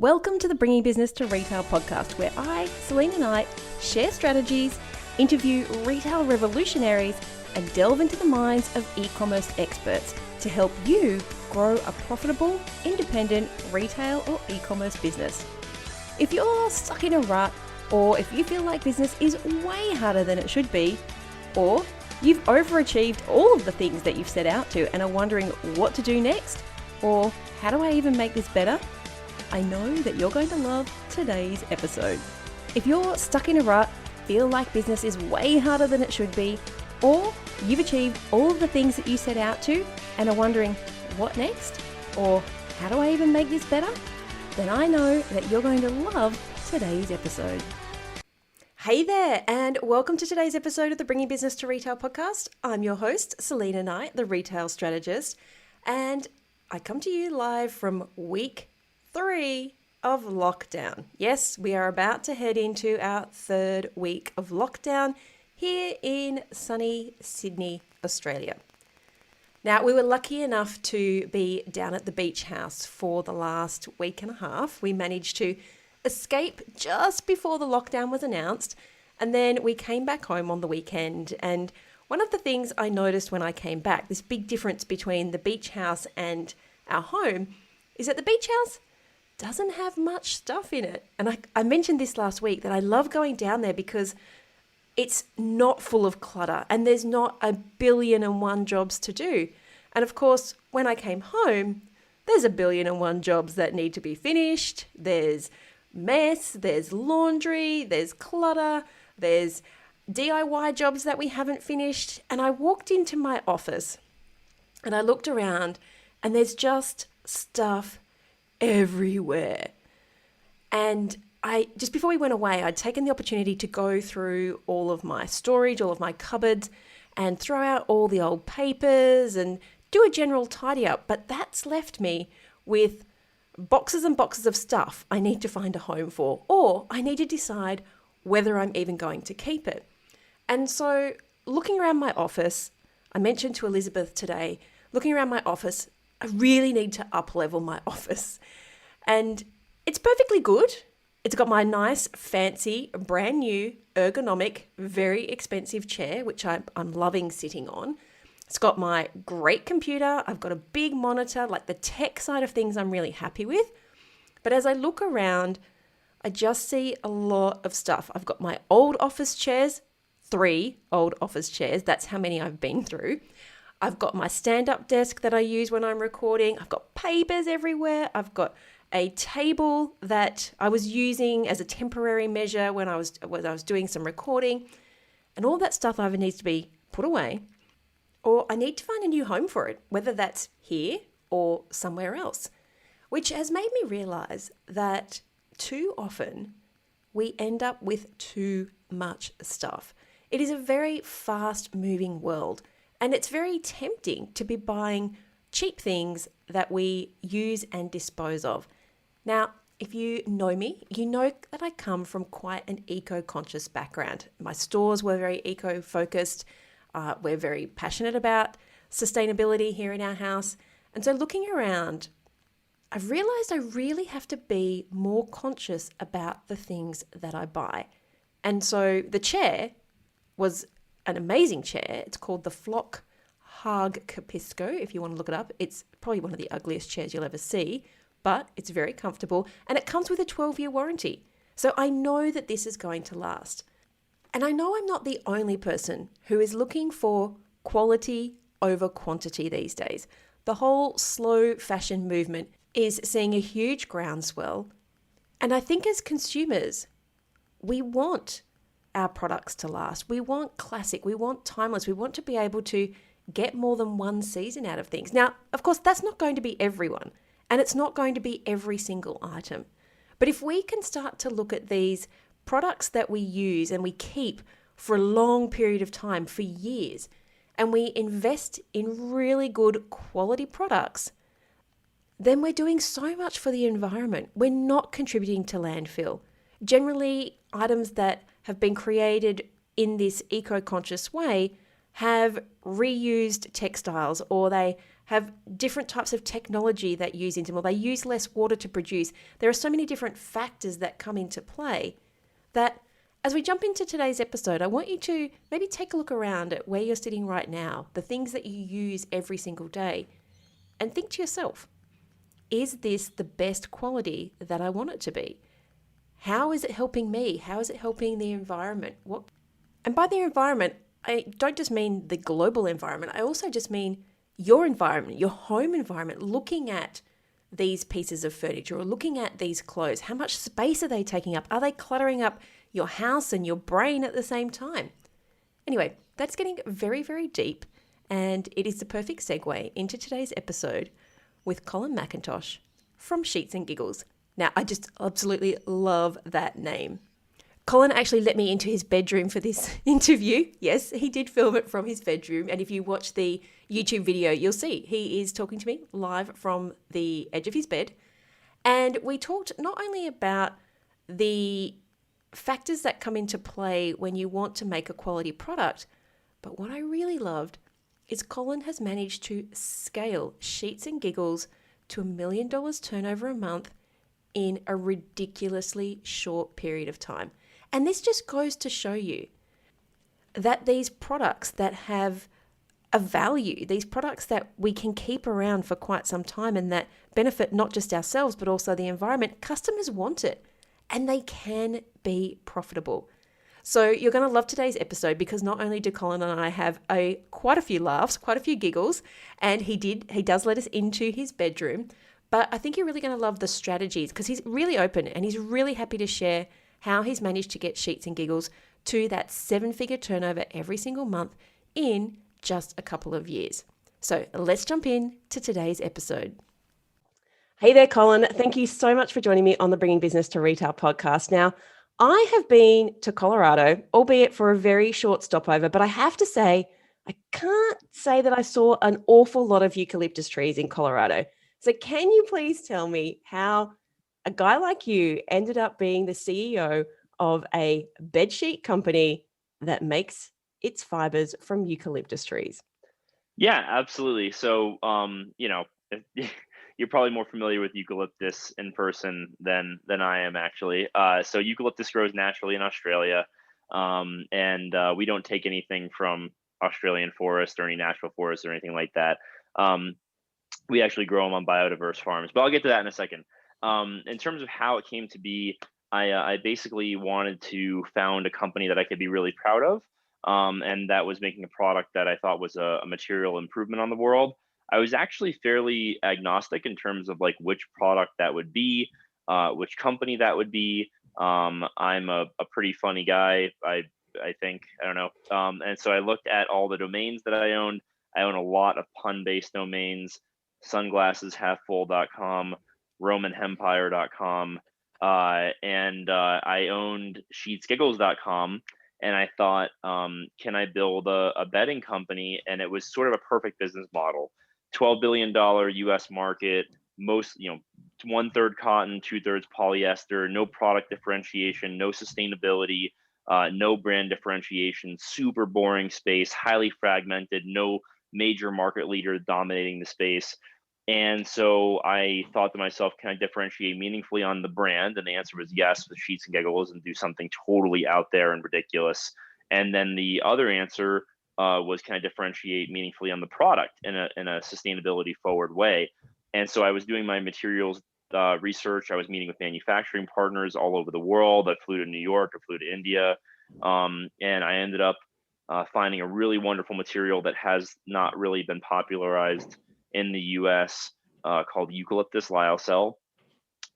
Welcome to the Bringing Business to Retail podcast, where I, Selena Knight, share strategies, interview retail revolutionaries, and delve into the minds of e-commerce experts to help you grow a profitable, independent retail or e-commerce business. If you're stuck in a rut, or if you feel like business is way harder than it should be, or you've overachieved all of the things that you've set out to and are wondering what to do next, or how do I even make this better? I know that you're going to love today's episode. If you're stuck in a rut, feel like business is way harder than it should be, or you've achieved all of the things that you set out to and are wondering what next, or how do I even make this better, then I know that you're going to love today's episode. Hey there, and welcome to today's episode of the Bringing Business to Retail podcast. I'm your host, Selena Knight, the retail strategist, and I come to you live from week 3 of lockdown. Yes, we are about to head into our 3rd week of lockdown here in sunny Sydney, Australia. Now, we were lucky enough to be down at the beach house for the last week and a half. We managed to escape just before the lockdown was announced, and then we came back home on the weekend. And one of the things I noticed when I came back, this big difference between the beach house and our home, is that the beach house doesn't have much stuff in it. And I mentioned this last week that I love going down there because it's not full of clutter and there's not 1,000,000,001 jobs to do. And of course, when I came home, there's 1,000,000,001 jobs that need to be finished. There's mess, there's laundry, there's clutter, there's DIY jobs that we haven't finished. And I walked into my office and I looked around and there's just stuff everywhere. And just before we went away, I'd taken the opportunity to go through all of my storage, all of my cupboards, and throw out all the old papers and do a general tidy up. But that's left me with boxes and boxes of stuff I need to find a home for, or I need to decide whether I'm even going to keep it. And so looking around my office, I mentioned to Elizabeth today, looking around my office, I really need to up-level my office. And it's perfectly good. It's got my nice, fancy, brand new, ergonomic, very expensive chair, which I'm loving sitting on. It's got my great computer. I've got a big monitor, like the tech side of things I'm really happy with. But as I look around, I just see a lot of stuff. I've got my old office chairs, 3 old office chairs. That's how many I've been through. I've got my stand-up desk that I use when I'm recording. I've got papers everywhere. I've got a table that I was using as a temporary measure when I was doing some recording. And all that stuff either needs to be put away or I need to find a new home for it, whether that's here or somewhere else, which has made me realize that too often we end up with too much stuff. It is a very fast-moving world. And it's very tempting to be buying cheap things that we use and dispose of. Now, if you know me, you know that I come from quite an eco-conscious background. My stores were very eco-focused. We're very passionate about sustainability here in our house. And so looking around, I've realized I really have to be more conscious about the things that I buy. And so the chair was an amazing chair. It's called the Flock Hag Capisco, if you want to look it up. It's probably one of the ugliest chairs you'll ever see, but it's very comfortable and it comes with a 12-year warranty. So I know that this is going to last. And I know I'm not the only person who is looking for quality over quantity these days. The whole slow fashion movement is seeing a huge groundswell. And I think as consumers, we want our products to last. We want classic, we want timeless, we want to be able to get more than one season out of things. Now, of course, that's not going to be everyone, and it's not going to be every single item. But if we can start to look at these products that we use and we keep for a long period of time, for years, and we invest in really good quality products, then we're doing so much for the environment. We're not contributing to landfill. Generally, items that have been created in this eco-conscious way have reused textiles, or they have different types of technology that use into them, or they use less water to produce. There are so many different factors that come into play that as we jump into today's episode, I want you to maybe take a look around at where you're sitting right now, the things that you use every single day, and think to yourself, is this the best quality that I want it to be? How is it helping me? How is it helping the environment? And by the environment, I don't just mean the global environment. I also just mean your environment, your home environment, looking at these pieces of furniture or looking at these clothes. How much space are they taking up? Are they cluttering up your house and your brain at the same time? Anyway, that's getting very, very deep, and it is the perfect segue into today's episode with Colin McIntosh from Sheets and Giggles. Now, I just absolutely love that name. Colin actually let me into his bedroom for this interview. Yes, he did film it from his bedroom. And if you watch the YouTube video, you'll see he is talking to me live from the edge of his bed. And we talked not only about the factors that come into play when you want to make a quality product, but what I really loved is Colin has managed to scale Sheets and Giggles to $1 million turnover a month in a ridiculously short period of time. And this just goes to show you that these products that have a value, these products that we can keep around for quite some time and that benefit not just ourselves, but also the environment, customers want it and they can be profitable. So you're going to love today's episode because not only do Colin and I have quite a few laughs, quite a few giggles, and he does let us into his bedroom, but I think you're really going to love the strategies because he's really open and he's really happy to share how he's managed to get Sheets and Giggles to that 7-figure turnover every single month in just a couple of years. So let's jump in to today's episode. Hey there, Colin. Thank you so much for joining me on the Bringing Business to Retail podcast. Now, I have been to Colorado, albeit for a very short stopover, but I have to say, I can't say that I saw an awful lot of eucalyptus trees in Colorado. So can you please tell me how a guy like you ended up being the CEO of a bedsheet company that makes its fibers from eucalyptus trees? Yeah, absolutely. So, you're probably more familiar with eucalyptus in person than I am actually. So eucalyptus grows naturally in Australia, and we don't take anything from Australian forest or any natural forest or anything like that. We actually grow them on biodiverse farms, but I'll get to that in a second. In terms of how it came to be, I basically wanted to found a company that I could be really proud of, and that was making a product that I thought was a material improvement on the world. I was actually fairly agnostic in terms of like which product that would be, which company that would be. I'm a pretty funny guy. I think I don't know. And so I looked at all the domains that I owned. I own a lot of pun-based domains: sunglasseshalffull.com, romanempire.com, and I owned sheetsgiggles.com. And I thought, can I build a bedding company? And it was sort of a perfect business model. $12 billion US market, most, 1/3 cotton, 2/3 polyester, no product differentiation, no sustainability, no brand differentiation, super boring space, highly fragmented, no major market leader dominating the space. And so I thought to myself, can I differentiate meaningfully on the brand? And the answer was yes, with Sheets and Giggles, and do something totally out there and ridiculous. And then the other answer was, can I differentiate meaningfully on the product in a sustainability forward way? And so I was doing my materials research. I was meeting with manufacturing partners all over the world. I flew to New York, I flew to India, and I ended up finding a really wonderful material that has not really been popularized in the US, called eucalyptus lyocell.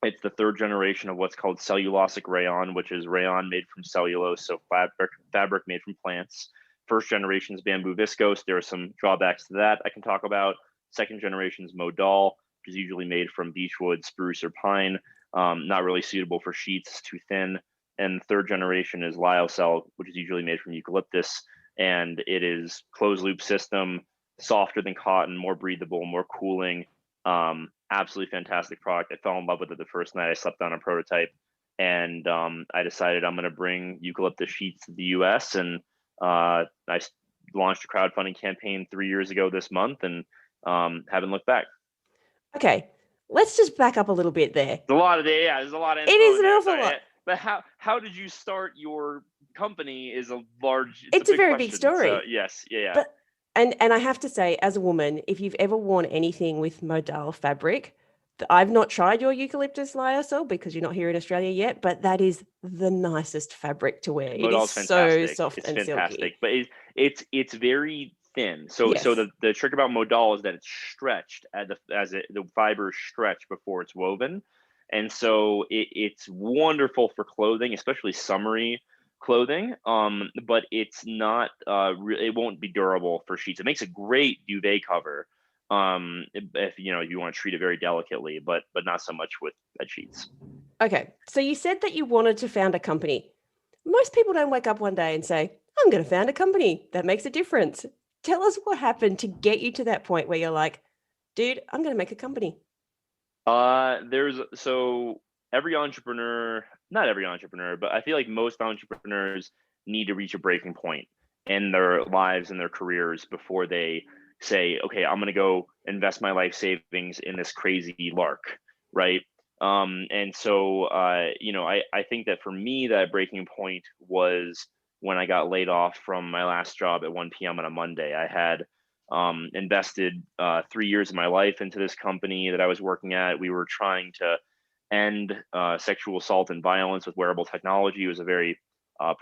It's the third generation of what's called cellulosic rayon, which is rayon made from cellulose, so fabric made from plants. First generation is bamboo viscose. There are some drawbacks to that I can talk about. Second generation is modal, which is usually made from beechwood, spruce, or pine. Not really suitable for sheets, it's too thin. And third generation is lyocell, which is usually made from eucalyptus, and it is closed loop system, softer than cotton, more breathable, more cooling. Absolutely fantastic product. I fell in love with it the first night I slept on a prototype, and I decided I'm going to bring eucalyptus sheets to the US. And I launched a crowdfunding campaign 3 years ago this month, and haven't looked back. Okay, let's just back up a little bit there. There's a lot of there's a lot of info It is an there, awful lot. But how did you start your company? Is a It's a big very question. big story. So, yes, yeah. But and I have to say, as a woman, if you've ever worn anything with modal fabric, I've not tried your eucalyptus lyocell because you're not here in Australia yet, but that is the nicest fabric to wear. It is so soft and silky. But it's very thin. So Yes. the trick about modal is that it's stretched the fibers stretch before it's woven, and so it's wonderful for clothing, especially summery clothing. But it's not it won't be durable for sheets. It makes a great duvet cover. If you want to treat it very delicately, but not so much with bed sheets. Okay, so you said that you wanted to found a company. Most people don't wake up one day and say, I'm going to found a company. That makes a difference. Tell us what happened to get you to that point where you're like, dude, I'm going to make a company. Every entrepreneur, not every entrepreneur, but I feel like most entrepreneurs need to reach a breaking point in their lives and their careers before they say, okay, I'm going to go invest my life savings in this crazy lark, right? And so, I think that for me, that breaking point was when I got laid off from my last job at 1 p.m. on a Monday. I had invested 3 years of my life into this company that I was working at. We were trying to end sexual assault and violence with wearable technology. It was a very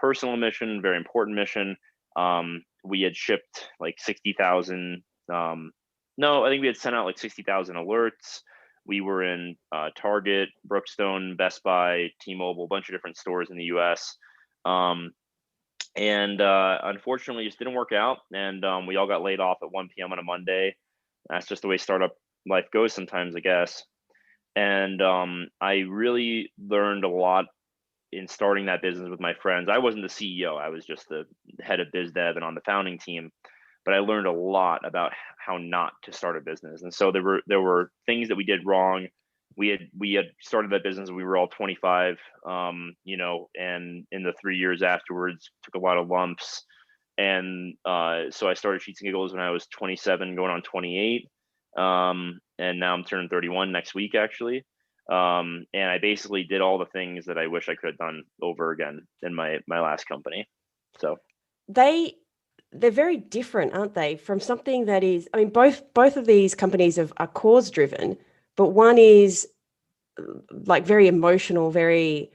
personal mission, very important mission. We had shipped like 60,000. No, I think we had sent out like 60,000 alerts. We were in Target, Brookstone, Best Buy, T-Mobile, a bunch of different stores in the U.S. And unfortunately, it just didn't work out. And we all got laid off at 1 p.m. on a Monday. That's just the way startup life goes sometimes, I guess. And I really learned a lot in starting that business with my friends. I wasn't the CEO. I was just the head of biz dev and on the founding team. But I learned a lot about how not to start a business. And so there were things that we did wrong. We had started that business when we were all 25, and in the 3 years afterwards, took a lot of lumps. And so I started Sheets and Giggles when I was 27, going on 28. And now I'm turning 31 next week, actually. And I basically did all the things that I wish I could have done over again in my last company. So they're very different, aren't they? From something that is, I mean, both of these companies are cause driven, but one is like very emotional, very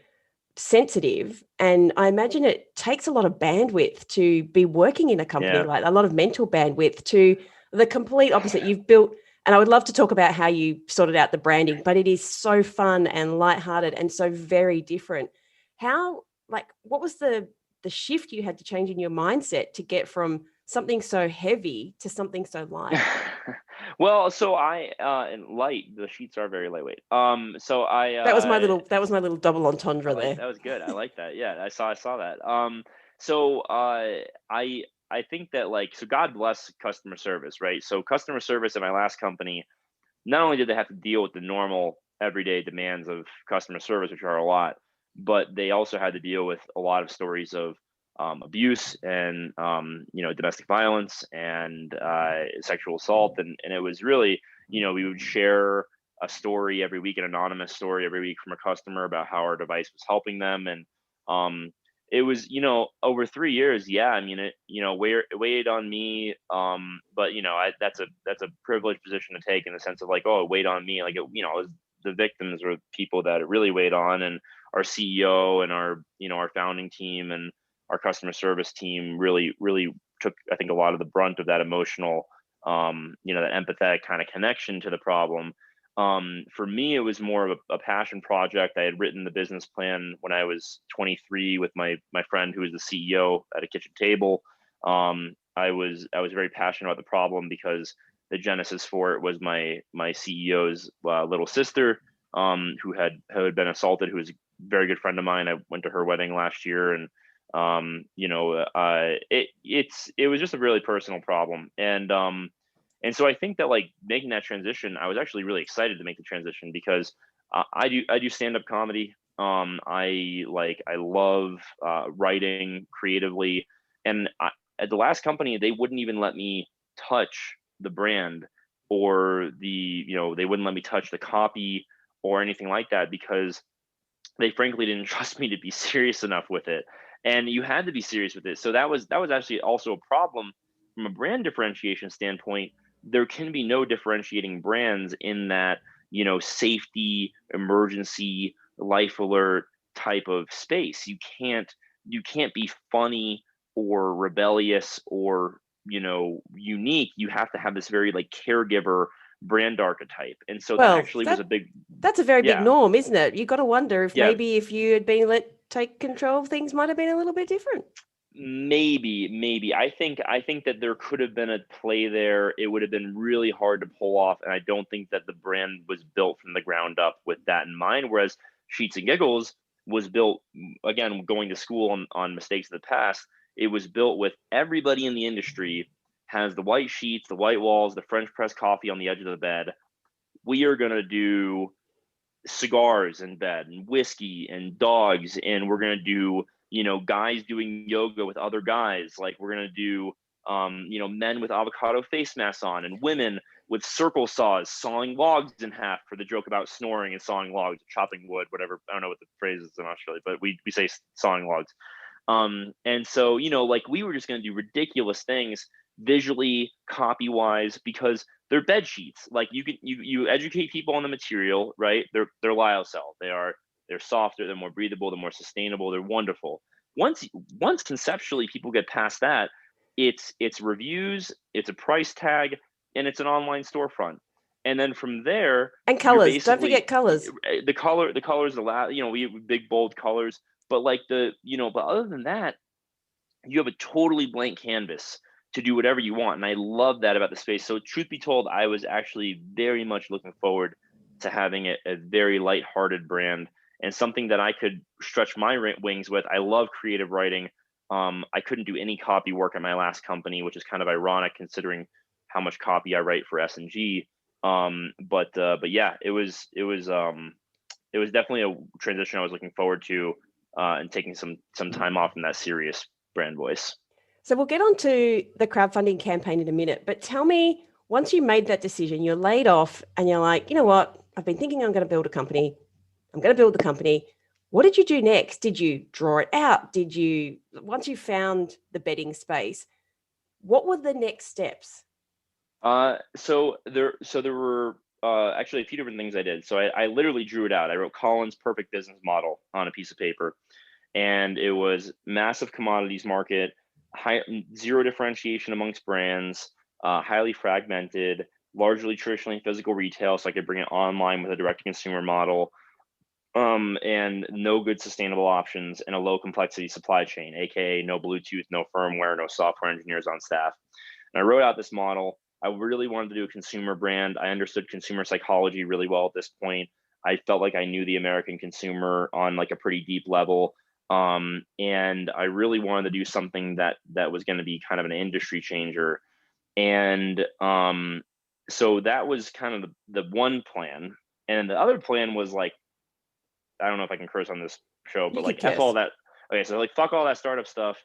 sensitive. And I imagine it takes a lot of bandwidth to be working in a company, like a lot of mental bandwidth, to the complete opposite. You've built, and I would love to talk about how you sorted out the branding, but it is so fun and lighthearted and so very different. What was the shift you had to change in your mindset to get from something so heavy to something so light? Well, so and light, the sheets are very lightweight. So that was my little double entendre there. That was good. I like that. Yeah, I saw that. So I think that so God bless customer service, right? So customer service at my last company, not only did they have to deal with the normal everyday demands of customer service, which are a lot, but they also had to deal with a lot of stories of abuse and domestic violence and sexual assault, and it was really, we would share a story every week, an anonymous story every week from a customer about how our device was helping them, and it was, over 3 years. Yeah, I mean, it weighed on me, but that's a privileged position to take in the sense of like, oh, it weighed on me, like the victims were people that it really weighed on, and our CEO and our founding team and our customer service team really took, I think, a lot of the brunt of that emotional, that empathetic kind of connection to the problem. For me, it was more of a passion project. I had written the business plan when I was 23 with my friend who was the CEO at a kitchen table. I was very passionate about the problem because the genesis for it was my CEO's little sister, who had been assaulted, who was a very good friend of mine. I went to her wedding last year, and it was just a really personal problem. And so I think that making that transition, I was actually really excited to make the transition because I do stand-up comedy. I love writing creatively, and at the last company, they wouldn't even let me touch the brand or they wouldn't let me touch the copy or anything like that, because they frankly didn't trust me to be serious enough with it. And you had to be serious with it. So that was actually also a problem from a brand differentiation standpoint. There can be no differentiating brands in that, safety, emergency, life alert type of space. You can't be funny or rebellious or, unique. You have to have this very like caregiver brand archetype. And so that Well, actually was a big, that's a very big yeah, norm, isn't it? You've got to wonder if yeah. maybe if you had been let take control, things might have been a little bit different. Maybe. I think that there could have been a play there. It would have been really hard to pull off, and I don't think that the brand was built from the ground up with that in mind. Whereas Sheets and Giggles was built, again, going to school on mistakes of the past. It was built with everybody in the industry has the white sheets, the white walls, the French press coffee on the edge of the bed. We are gonna do cigars in bed and whiskey and dogs, and we're going to do guys doing yoga with other guys, like we're going to do men with avocado face masks on, and women with circle saws sawing logs in half, for the joke about snoring and sawing logs, chopping wood, whatever. I don't know what the phrase is in Australia, but we say sawing logs. And so, like, we were just going to do ridiculous things visually, copy wise, because they're bed sheets. Like, you educate people on the material, right? They're lyocell. They're softer, they're more breathable, they're more sustainable, they're wonderful. Once conceptually people get past that, it's reviews, it's a price tag, and it's an online storefront. And then from there, And you're colors. Don't basically forget colors. the colors, we have big bold colors, but but other than that, you have a totally blank canvas to do whatever you want. And I love that about the space. So truth be told, I was actually very much looking forward to having a very lighthearted brand and something that I could stretch my wings with. I love creative writing. I couldn't do any copy work at my last company, which is kind of ironic considering how much copy I write for S&G. But yeah, it was definitely a transition I was looking forward to, and taking some time off from that serious brand voice. So we'll get on to the crowdfunding campaign in a minute, but tell me, once you made that decision, you're laid off and you're like, you know what, I've been thinking I'm going to build a company. I'm going to build the company. What did you do next? Did you draw it out? Once you found the bedding space, what were the next steps? So there were actually a few different things I did. So I literally drew it out. I wrote Colin's perfect business model on a piece of paper, and it was massive commodities market, zero differentiation amongst brands, highly fragmented, largely traditionally physical retail, so I could bring it online with a direct to consumer model, and no good sustainable options, and a low complexity supply chain, aka no Bluetooth, no firmware, no software engineers on staff. And I wrote out this model. I really wanted to do a consumer brand. I understood consumer psychology really well at this point. I felt like I knew the American consumer on like a pretty deep level. And I really wanted to do something that was going to be kind of an industry changer. And so that was kind of the one plan. And the other plan was like, I don't know if I can curse on this show, but You could like F all curse. that. Okay, so like fuck all that startup stuff.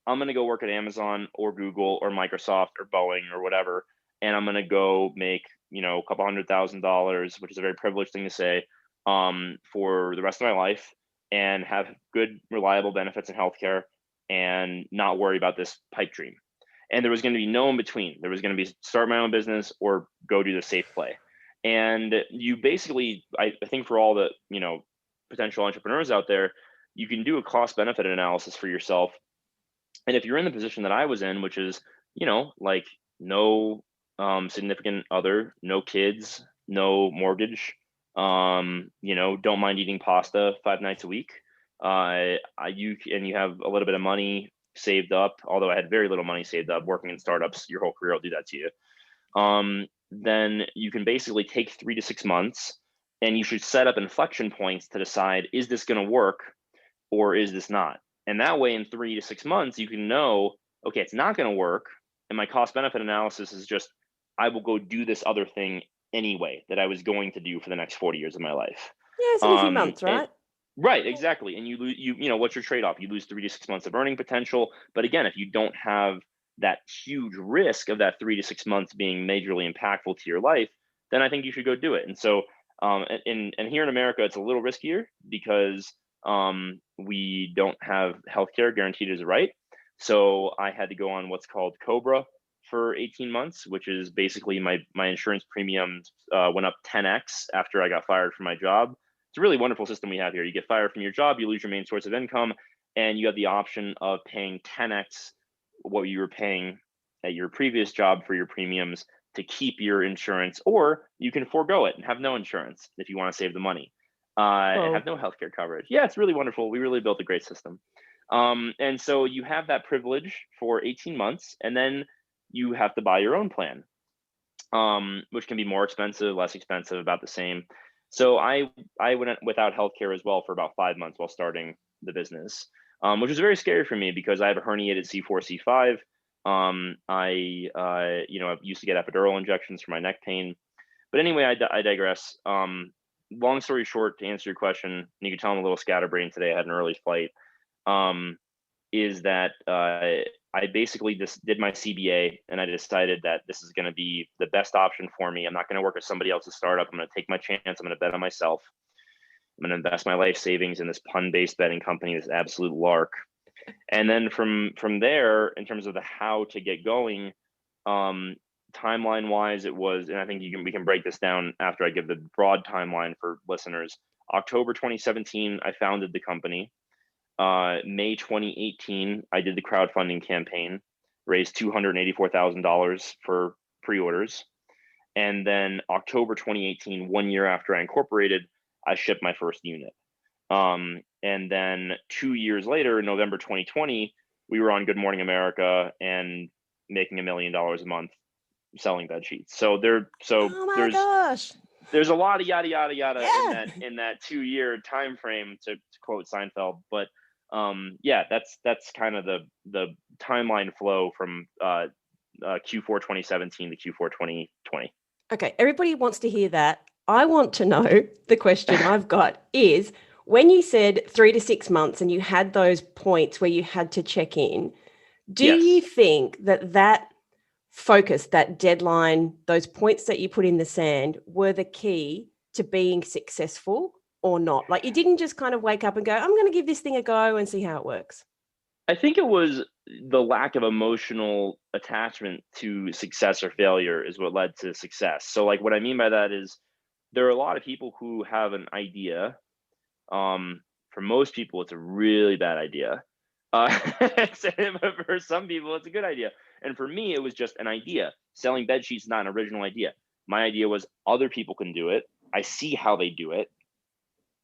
I'm gonna go work at Amazon or Google or Microsoft or Boeing or whatever, and I'm gonna go make a couple $100,000, which is a very privileged thing to say, for the rest of my life, and have good, reliable benefits in healthcare, and not worry about this pipe dream. And there was going to be no in between. There was going to be start my own business or go do the safe play. And you basically, I think for all the potential entrepreneurs out there, you can do a cost benefit analysis for yourself. And if you're in the position that I was in, which is, like no significant other, no kids, no mortgage, don't mind eating pasta 5 nights a week, you have a little bit of money saved up, although I had very little money saved up. Working in startups your whole career will do that to you. Then you can basically take 3 to 6 months, and you should set up inflection points to decide, is this going to work or is this not? And that way, in 3 to 6 months, you can know, okay, it's not going to work. And my cost benefit analysis is just, I will go do this other thing anyway that I was going to do for the next 40 years of my life. Yeah, it's only a few months, right? Right, exactly. And what's your trade-off? You lose 3 to 6 months of earning potential. But again, if you don't have that huge risk of that 3 to 6 months being majorly impactful to your life, then I think you should go do it. And so, and here in America, it's a little riskier because we don't have healthcare guaranteed as a right. So I had to go on what's called COBRA for 18 months, which is basically my insurance premiums went up 10x after I got fired from my job. It's a really wonderful system we have here. You get fired from your job, you lose your main source of income, and you have the option of paying 10x what you were paying at your previous job for your premiums to keep your insurance, or you can forego it and have no insurance if you want to save the money and have no healthcare coverage. Yeah, it's really wonderful. We really built a great system. And so you have that privilege for 18 months, and then you have to buy your own plan, which can be more expensive, less expensive, about the same. So I went without healthcare as well for about 5 months while starting the business, which was very scary for me because I have a herniated C4, C5. I used to get epidural injections for my neck pain. But anyway, I digress. Long story short, to answer your question, and you can tell I'm a little scatterbrained today. I had an early flight. Is that I basically just did my CBA, and I decided that this is going to be the best option for me. I'm not going to work with somebody else's startup. I'm going to take my chance. I'm going to bet on myself. I'm going to invest my life savings in this pun-based betting company, this absolute lark. And then from there, in terms of the how to get going, timeline wise, it was, and I think we can break this down after I give the broad timeline for listeners. October 2017, I founded the company. May 2018, I did the crowdfunding campaign, raised $284,000 for pre-orders. And then October 2018, 1 year after I incorporated, I shipped my first unit. And then 2 years later, in November 2020, we were on Good Morning America and making $1 million a month selling bed sheets. So there's a lot of yada yada yada in that 2 year time frame, to quote Seinfeld. But that's kind of the timeline flow from Q4 2017 to Q4 2020. Okay, everybody wants to hear that. I want to know, the question I've got is, when you said 3 to 6 months and you had those points where you had to check in, do you think that focus, that deadline, those points that you put in the sand were the key to being successful or not? Like, you didn't just kind of wake up and go, I'm going to give this thing a go and see how it works. I think it was the lack of emotional attachment to success or failure is what led to success. So like what I mean by that is there are a lot of people who have an idea. For most people, it's a really bad idea. For some people, it's a good idea. And for me, it was just an idea. Selling bed sheets is not an original idea. My idea was other people can do it. I see how they do it.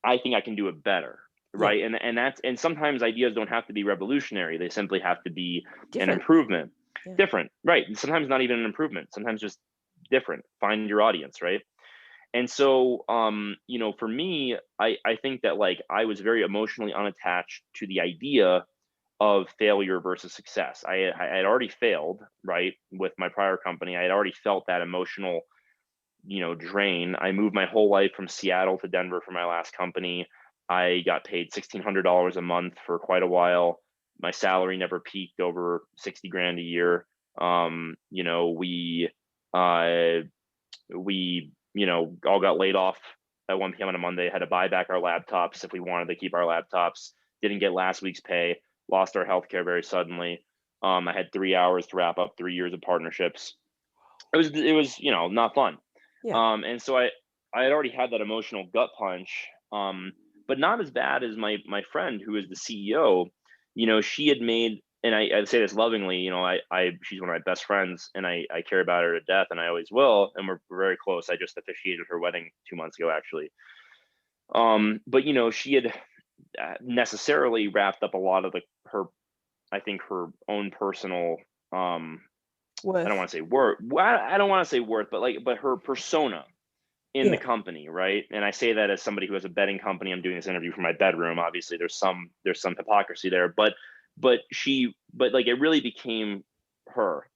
I think I can do it better. Right. Yeah. And sometimes ideas don't have to be revolutionary. They simply have to be different. An improvement. Yeah. Different. Right. And sometimes not even an improvement. Sometimes just different. Find your audience. Right. And so, for me, I think that like I was very emotionally unattached to the idea of failure versus success. I had already failed, right, with my prior company. I had already felt that emotional, drain. I moved my whole life from Seattle to Denver for my last company. I got paid $1,600 a month for quite a while. My salary never peaked over 60 grand a year. We all got laid off at 1 p.m. on a Monday, had to buy back our laptops if we wanted to keep our laptops, didn't get last week's pay, lost our healthcare very suddenly. I had 3 hours to wrap up 3 years of partnerships. It was not fun. Yeah. And so I had already had that emotional gut punch, but not as bad as my friend who is the CEO. She had made, and I say this lovingly, she's one of my best friends and I care about her to death and I always will. And we're very close. I just officiated her wedding 2 months ago, actually. But she had necessarily wrapped up a lot of her own personal, worth. I don't want to say worth. I don't want to say worth, but her persona in the company. Right. And I say that as somebody who has a betting company. I'm doing this interview from my bedroom. Obviously there's some hypocrisy there, but it really became her.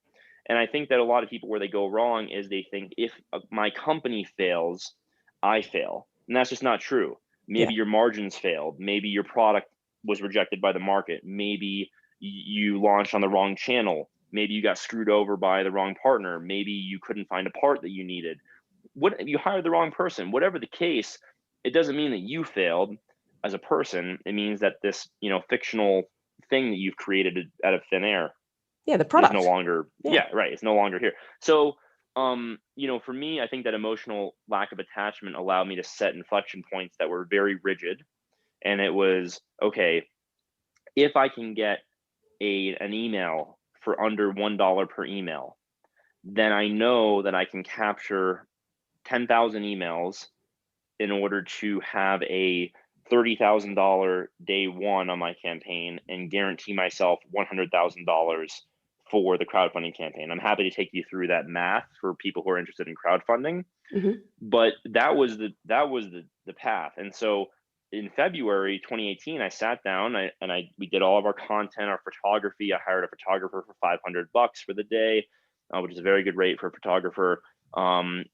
And I think that a lot of people, where they go wrong is they think if my company fails, I fail. And that's just not true. Maybe your margins failed. Maybe your product was rejected by the market. Maybe you launched on the wrong channel. Maybe you got screwed over by the wrong partner. Maybe you couldn't find a part that you needed. What you hired the wrong person, whatever the case, it doesn't mean that you failed as a person. It means that this, fictional thing that you've created out of thin air the product is no longer, Yeah. right. It's no longer here. So, for me, I think that emotional lack of attachment allowed me to set inflection points that were very rigid. And it was, okay, if I can get an email for under $1 per email, then I know that I can capture 10,000 emails in order to have a $30,000 day one on my campaign and guarantee myself $100,000 for the crowdfunding campaign. I'm happy to take you through that math for people who are interested in crowdfunding. But that was the path. And so in February 2018, I sat down we did all of our content, our photography. I hired a photographer for $500 for the day, which is a very good rate for a photographer. I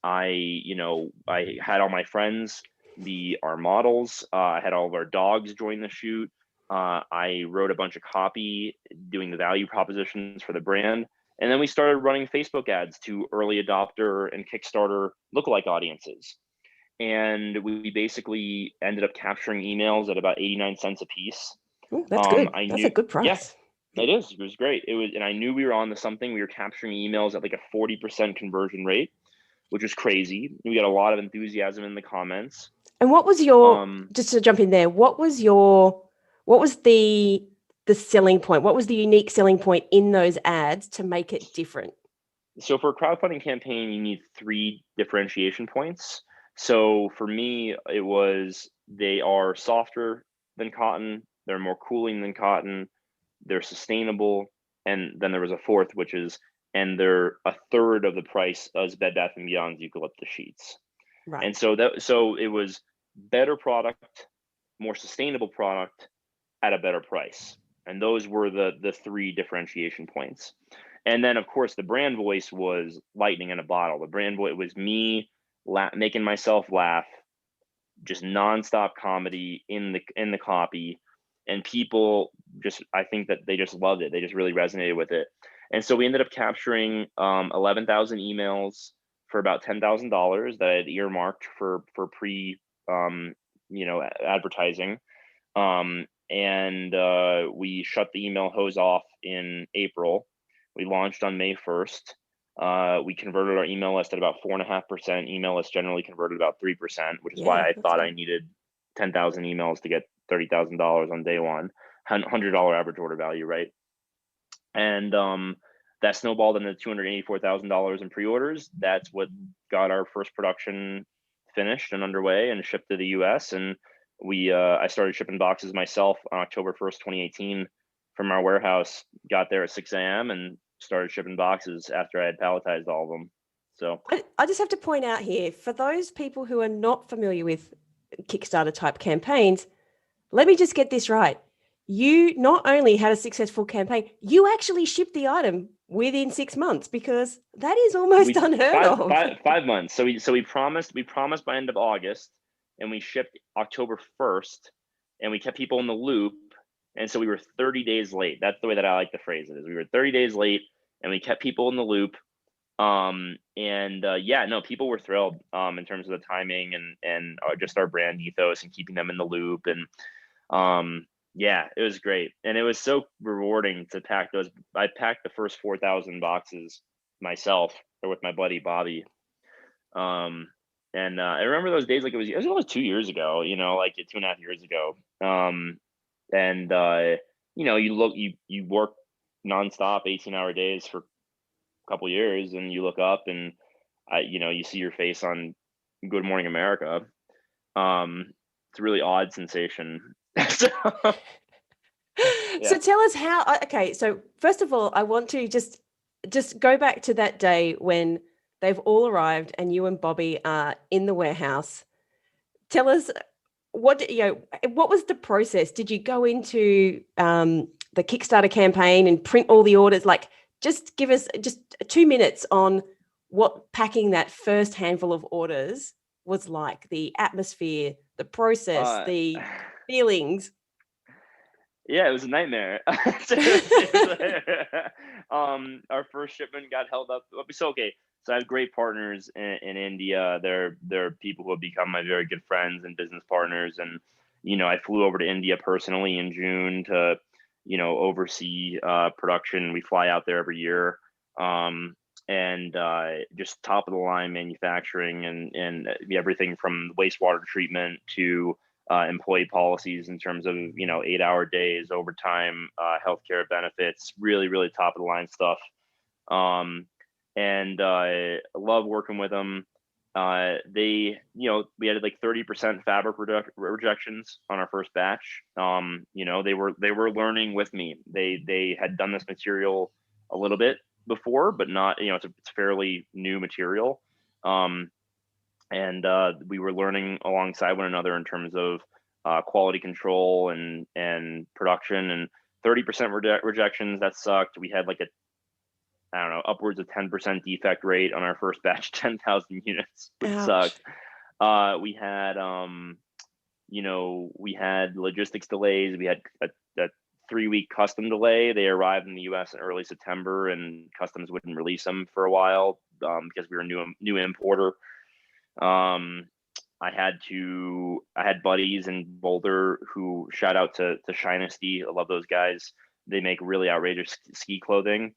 had all my friends be our models. I had all of our dogs join the shoot. I wrote a bunch of copy doing the value propositions for the brand. And then we started running Facebook ads to early adopter and Kickstarter lookalike audiences. And we basically ended up capturing emails at about 89 cents a piece. Ooh, that's good. That's a good price. Yes, it is. It was great. And I knew we were on to something. We were capturing emails at like a 40% conversion rate, which was crazy. We got a lot of enthusiasm in the comments. And what was your, just to jump in there, what was the selling point? What was the unique selling point in those ads to make it different? So for a crowdfunding campaign, you need 3 differentiation points. So for me, it was, they are softer than cotton. They're more cooling than cotton. They're sustainable. And then there was a 4th, which is, and they're a third of the price as Bed Bath & Beyond's eucalyptus sheets. Right. And so it was better product, more sustainable product at a better price. And those were the 3 differentiation points. And then of course the brand voice was lightning in a bottle. The brand voice was me making myself laugh, just nonstop comedy in the copy. And people I think that they just loved it. They just really resonated with it. And so we ended up capturing 11,000 emails for about $10,000 that I had earmarked for pre advertising. And we shut the email hose off in April. We launched on May 1st. We converted our email list at about 4.5%. Email list generally converted about 3%, which is why I thought I needed 10,000 emails to get $30,000 on day one, $100 average order value, right? And that snowballed into $284,000 in pre-orders. That's what got our first production finished and underway and shipped to the US. And I started shipping boxes myself on October 1st, 2018 from our warehouse, got there at 6 a.m. and started shipping boxes after I had palletized all of them. So I just have to point out here, for those people who are not familiar with Kickstarter type campaigns, let me just get this right. You not only had a successful campaign, you actually shipped the item within 6 months, because that is almost unheard of. 5 months. So we promised by end of August, and we shipped October 1st, and we kept people in the loop. And so we were 30 days late. That's the way that I like to phrase it, is we were 30 days late and we kept people in the loop. People were thrilled in terms of the timing and just our brand ethos and keeping them in the loop. And it was great. And it was so rewarding to pack those. I packed the first 4,000 boxes myself, or with my buddy Bobby. I remember those days like it was almost 2 years ago, like 2.5 years ago. You work nonstop 18-hour days for a couple years, and you look up and you see your face on Good Morning America. It's a really odd sensation. So tell us how. Okay, so first of all, I want to just go back to that day when they've all arrived and you and Bobby are in the warehouse. Tell us what was the process? Did you go into the Kickstarter campaign and print all the orders? Like, just give us just 2 minutes on what packing that first handful of orders was like, the atmosphere, the process, the feelings. Yeah, it was a nightmare. Our first shipment got held up. So okay, so I have great partners in India. They're people who have become my very good friends and business partners. And I flew over to India personally in June to oversee production. We fly out there every year, and just top of the line manufacturing and everything from wastewater treatment to employee policies in terms of 8-hour days, overtime, healthcare benefits, really really top of the line stuff. And I love working with them. We had like 30% fabric rejections on our first batch. They were learning with me. They had done this material a little bit before, but not it's fairly new material. And we were learning alongside one another in terms of quality control and production. And 30% rejections, that sucked. We had like upwards of 10% defect rate on our first batch, 10,000 units, which sucked. We had logistics delays. We had a 3-week custom delay. They arrived in the U.S. in early September, and customs wouldn't release them for a while because we were a new importer. I had buddies in Boulder who, shout out to Shinesty. I love those guys. They make really outrageous ski clothing,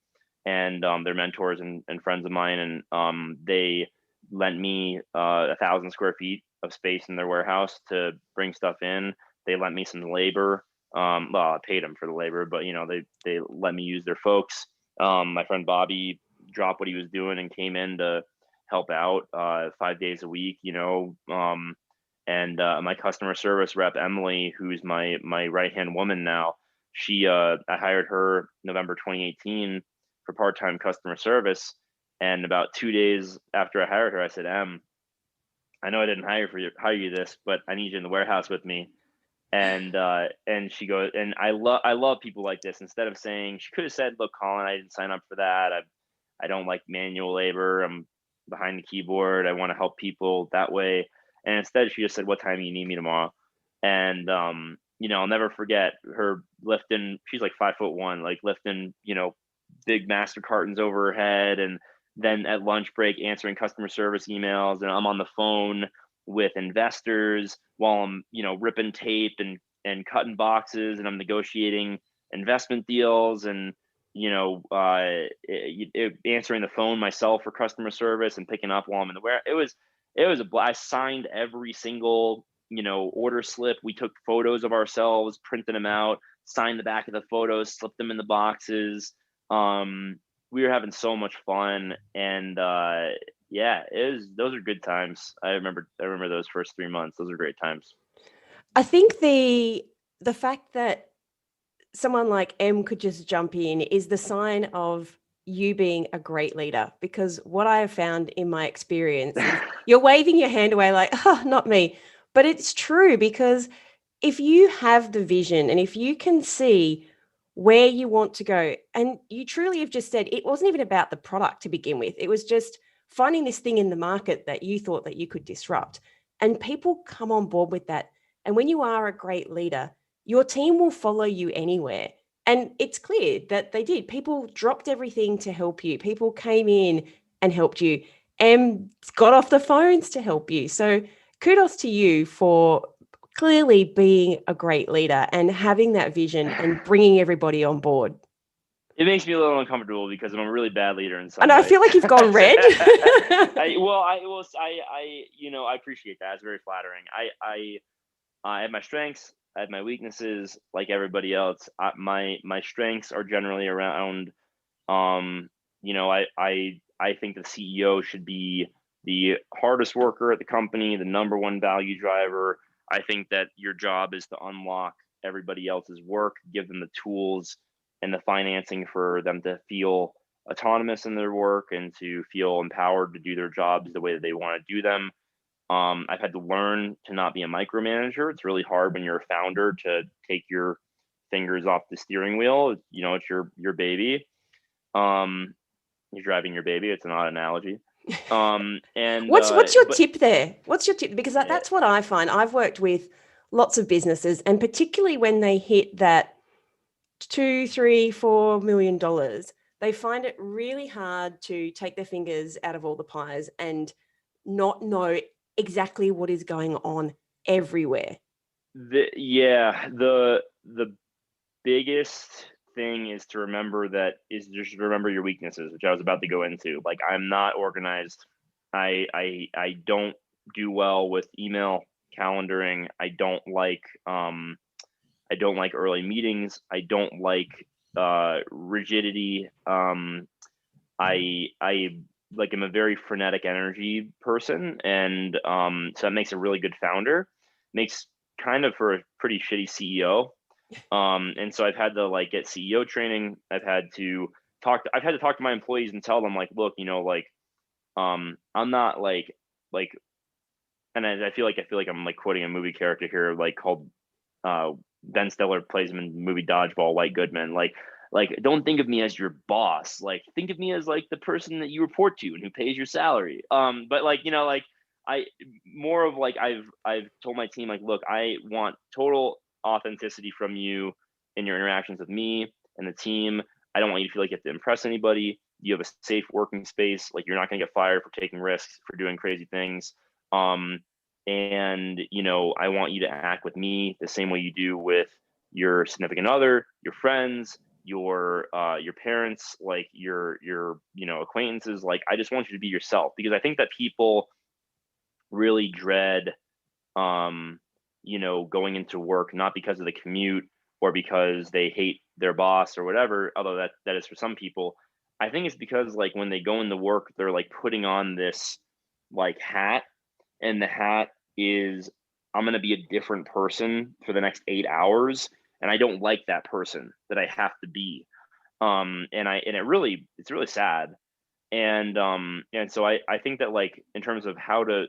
and they're mentors and friends of mine. And they lent me 1,000 square feet of space in their warehouse to bring stuff in. They lent me some labor. Well, I paid them for the labor, but they let me use their folks. My friend Bobby dropped what he was doing and came in to help out 5 days a week, and my customer service rep, Emily, who's my right-hand woman now, I hired her November 2018 for part-time customer service. And about 2 days after I hired her, I said, Em, I know I didn't hire you this, but I need you in the warehouse with me. And she goes, and I love people like this. Instead of saying, she could have said, look, Colin, I didn't sign up for that. I don't like manual labor. I'm behind the keyboard. I want to help people that way. And instead she just said, what time do you need me tomorrow? And, I'll never forget her lifting. She's like 5'1", like lifting, big master cartons over her head. And then at lunch break, answering customer service emails. And I'm on the phone with investors while I'm, ripping tape and cutting boxes, and I'm negotiating investment deals and, answering the phone myself for customer service and picking up while I'm in the warehouse. I signed every single, order slip. We took photos of ourselves, printed them out, signed the back of the photos, slipped them in the boxes. We were having so much fun, and those are good times. I remember those first 3 months. Those are great times. I think the fact that someone like Em could just jump in is the sign of you being a great leader, because what I have found in my experience is you're waving your hand away like, oh, not me. But it's true, because if you have the vision and if you can see where you want to go, and you truly have just said it wasn't even about the product to begin with. It was just finding this thing in the market that you thought that you could disrupt, and people come on board with that. And when you are a great leader, your team will follow you anywhere. And it's clear that they did. People dropped everything to help you. People came in and helped you and got off the phones to help you. So kudos to you for clearly being a great leader and having that vision and bringing everybody on board. It makes me a little uncomfortable because I'm a really bad leader in some I know, ways. I feel like you've gone red. I appreciate that. It's very flattering. I have my strengths. I have my weaknesses, like everybody else. My strengths are generally around, I think the CEO should be the hardest worker at the company, the number one value driver. I think that your job is to unlock everybody else's work, give them the tools and the financing for them to feel autonomous in their work and to feel empowered to do their jobs the way that they want to do them. I've had to learn to not be a micromanager. It's really hard when you're a founder to take your fingers off the steering wheel. It's your baby. You're driving your baby. It's an odd analogy. And what's your tip there? What's your tip? Because that's what I find. I've worked with lots of businesses, and particularly when they hit that 2, 3, $4 million, they find it really hard to take their fingers out of all the pies and not know exactly what is going on everywhere. The biggest thing is to remember just remember your weaknesses, which I was about to go into. Like, I'm not organized. I don't do well with email calendaring. I don't like early meetings. I don't like rigidity. I like, I'm a very frenetic energy person, and so that makes a really good founder. Makes kind of for a pretty shitty CEO. And so I've had to like get CEO training. I've had to talk to my employees and tell them, like, look, like, I'm not like, and I feel like I'm like quoting a movie character here, like, called Ben Stiller plays him in the movie Dodgeball, White Goodman. Like, don't think of me as your boss. Like, think of me as like the person that you report to and who pays your salary. But like, like, I more of like, I've told my team, like, look, I want total authenticity from you in your interactions with me and the team. I don't want you to feel like you have to impress anybody. You have a safe working space. Like, you're not going to get fired for taking risks, for doing crazy things. And I want you to act with me the same way you do with your significant other, your friends, your parents, like your acquaintances. Like, I just want you to be yourself, because I think that people really dread going into work, not because of the commute or because they hate their boss or whatever, although that is for some people. I think it's because, like, when they go into work, they're like putting on this like hat, and the hat is, I'm going to be a different person for the next 8 hours, and I don't like that person that I have to be. And it's really sad. And so I think that, like, in terms of how to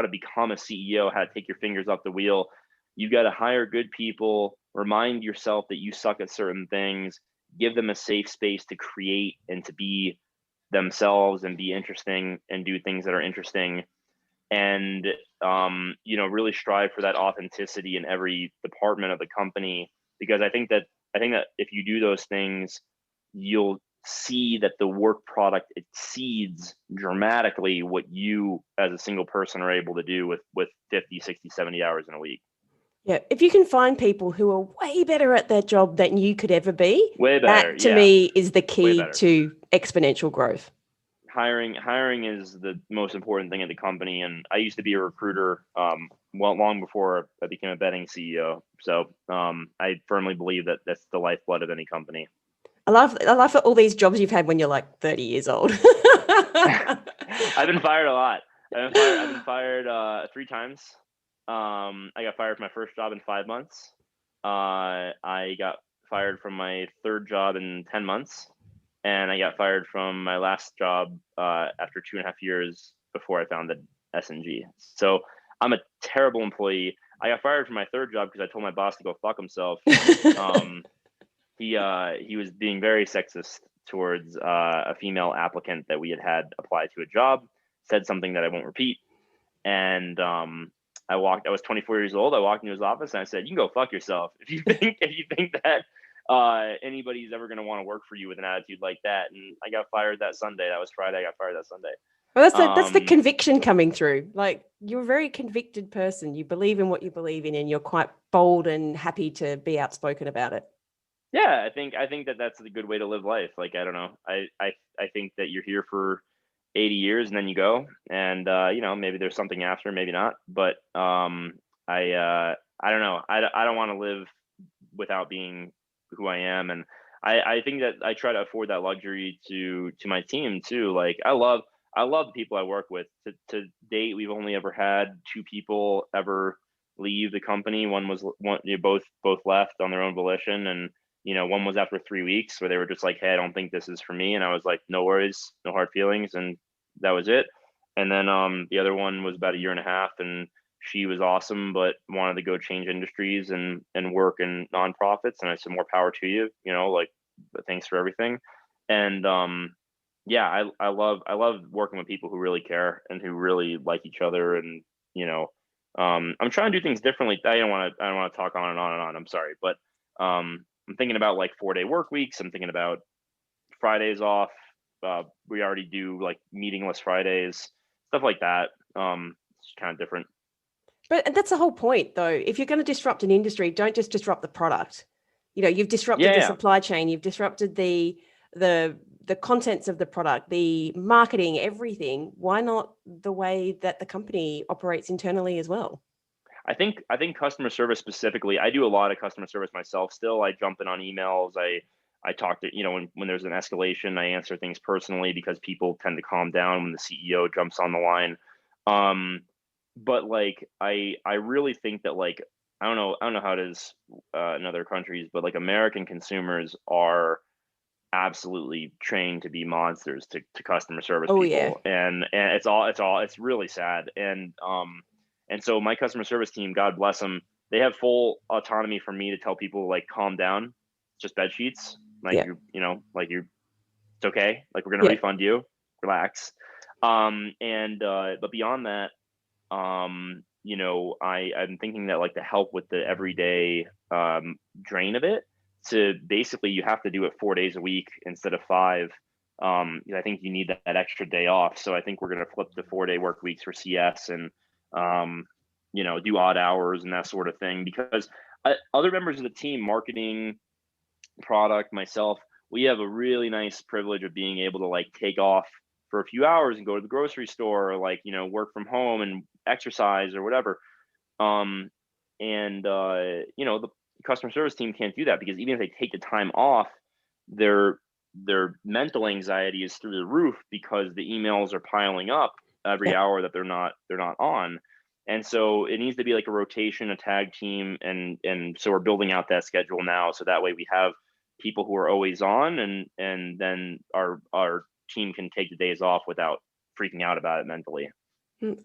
become a CEO, how to take your fingers off the wheel, you got to hire good people, remind yourself that you suck at certain things, give them a safe space to create and to be themselves and be interesting and do things that are interesting. And really strive for that authenticity in every department of the company, because I think that if you do those things, you'll see that the work product exceeds dramatically what you as a single person are able to do with 50, 60, 70 hours in a week. Yeah, if you can find people who are way better at their job than you could ever be, way better, that to me is the key to exponential growth. Hiring is the most important thing at the company. And I used to be a recruiter, long before I became a betting CEO. So I firmly believe that that's the lifeblood of any company. I love all these jobs you've had when you're like 30 years old. I've been fired a lot. I've been fired 3 times. I got fired from my first job in 5 months. I got fired from my third job in 10 months. And I got fired from my last job after 2.5 years before I founded S&G. So I'm a terrible employee. I got fired from my third job because I told my boss to go fuck himself. He was being very sexist towards a female applicant that we had apply to a job, said something that I won't repeat. And I was 24 years old. I walked into his office and I said, "You can go fuck yourself if you think that anybody's ever going to want to work for you with an attitude like that." And I got fired that Sunday. That was Friday. I got fired that Sunday. Well, that's the conviction coming through. Like, you're a very convicted person. You believe in what you believe in, and you're quite bold and happy to be outspoken about it. Yeah, I think that that's a good way to live life. Like, I don't know. I think that you're here for 80 years and then you go, and maybe there's something after, maybe not. But I don't know. I don't want to live without being who I am. And I think that I try to afford that luxury to my team too. Like, I love the people I work with. To date, we've only ever had 2 people ever leave the company. Both left on their own volition, and one was after 3 weeks where they were just like, "Hey, I don't think this is for me." And I was like, "No worries, no hard feelings." And that was it. And then the other one was about 1.5 years, and she was awesome, but wanted to go change industries and work in nonprofits. And I said, "More power to you, but thanks for everything." And I love working with people who really care and who really like each other. And I'm trying to do things differently. I don't want to talk on and on and on. I'm sorry, but I'm thinking about like 4-day work weeks. I'm thinking about Fridays off. We already do like meetingless Fridays, stuff like that. It's kind of different. But that's the whole point, though. If you're going to disrupt an industry, don't just disrupt the product. You've disrupted the supply chain. You've disrupted the contents of the product, the marketing, everything. Why not the way that the company operates internally as well? I think customer service specifically, I do a lot of customer service myself still. I jump in on emails. I talk to, when there's an escalation, I answer things personally because people tend to calm down when the CEO jumps on the line. But like, I really think that like, I don't know how it is in other countries, but like American consumers are absolutely trained to be monsters to customer service people. Yeah. And it's really sad. And so my customer service team, God bless them, they have full autonomy for me to tell people like, calm down, it's just bed sheets. Like it's okay. Like we're going to refund you, relax. But beyond that, I'm thinking that like to help with the everyday drain of it, to basically you have to do it 4 days a week instead of 5. I think you need that extra day off. So I think we're going to flip the 4-day work weeks for CS and do odd hours and that sort of thing, because other members of the team, marketing, product, myself, we have a really nice privilege of being able to like take off for a few hours and go to the grocery store, or like, work from home and exercise or whatever. The customer service team can't do that, because even if they take the time off, their mental anxiety is through the roof because the emails are piling up every hour that they're not on. And so it needs to be like a rotation, a tag team. And so we're building out that schedule now. So that way we have people who are always on, and then our team can take the days off without freaking out about it mentally.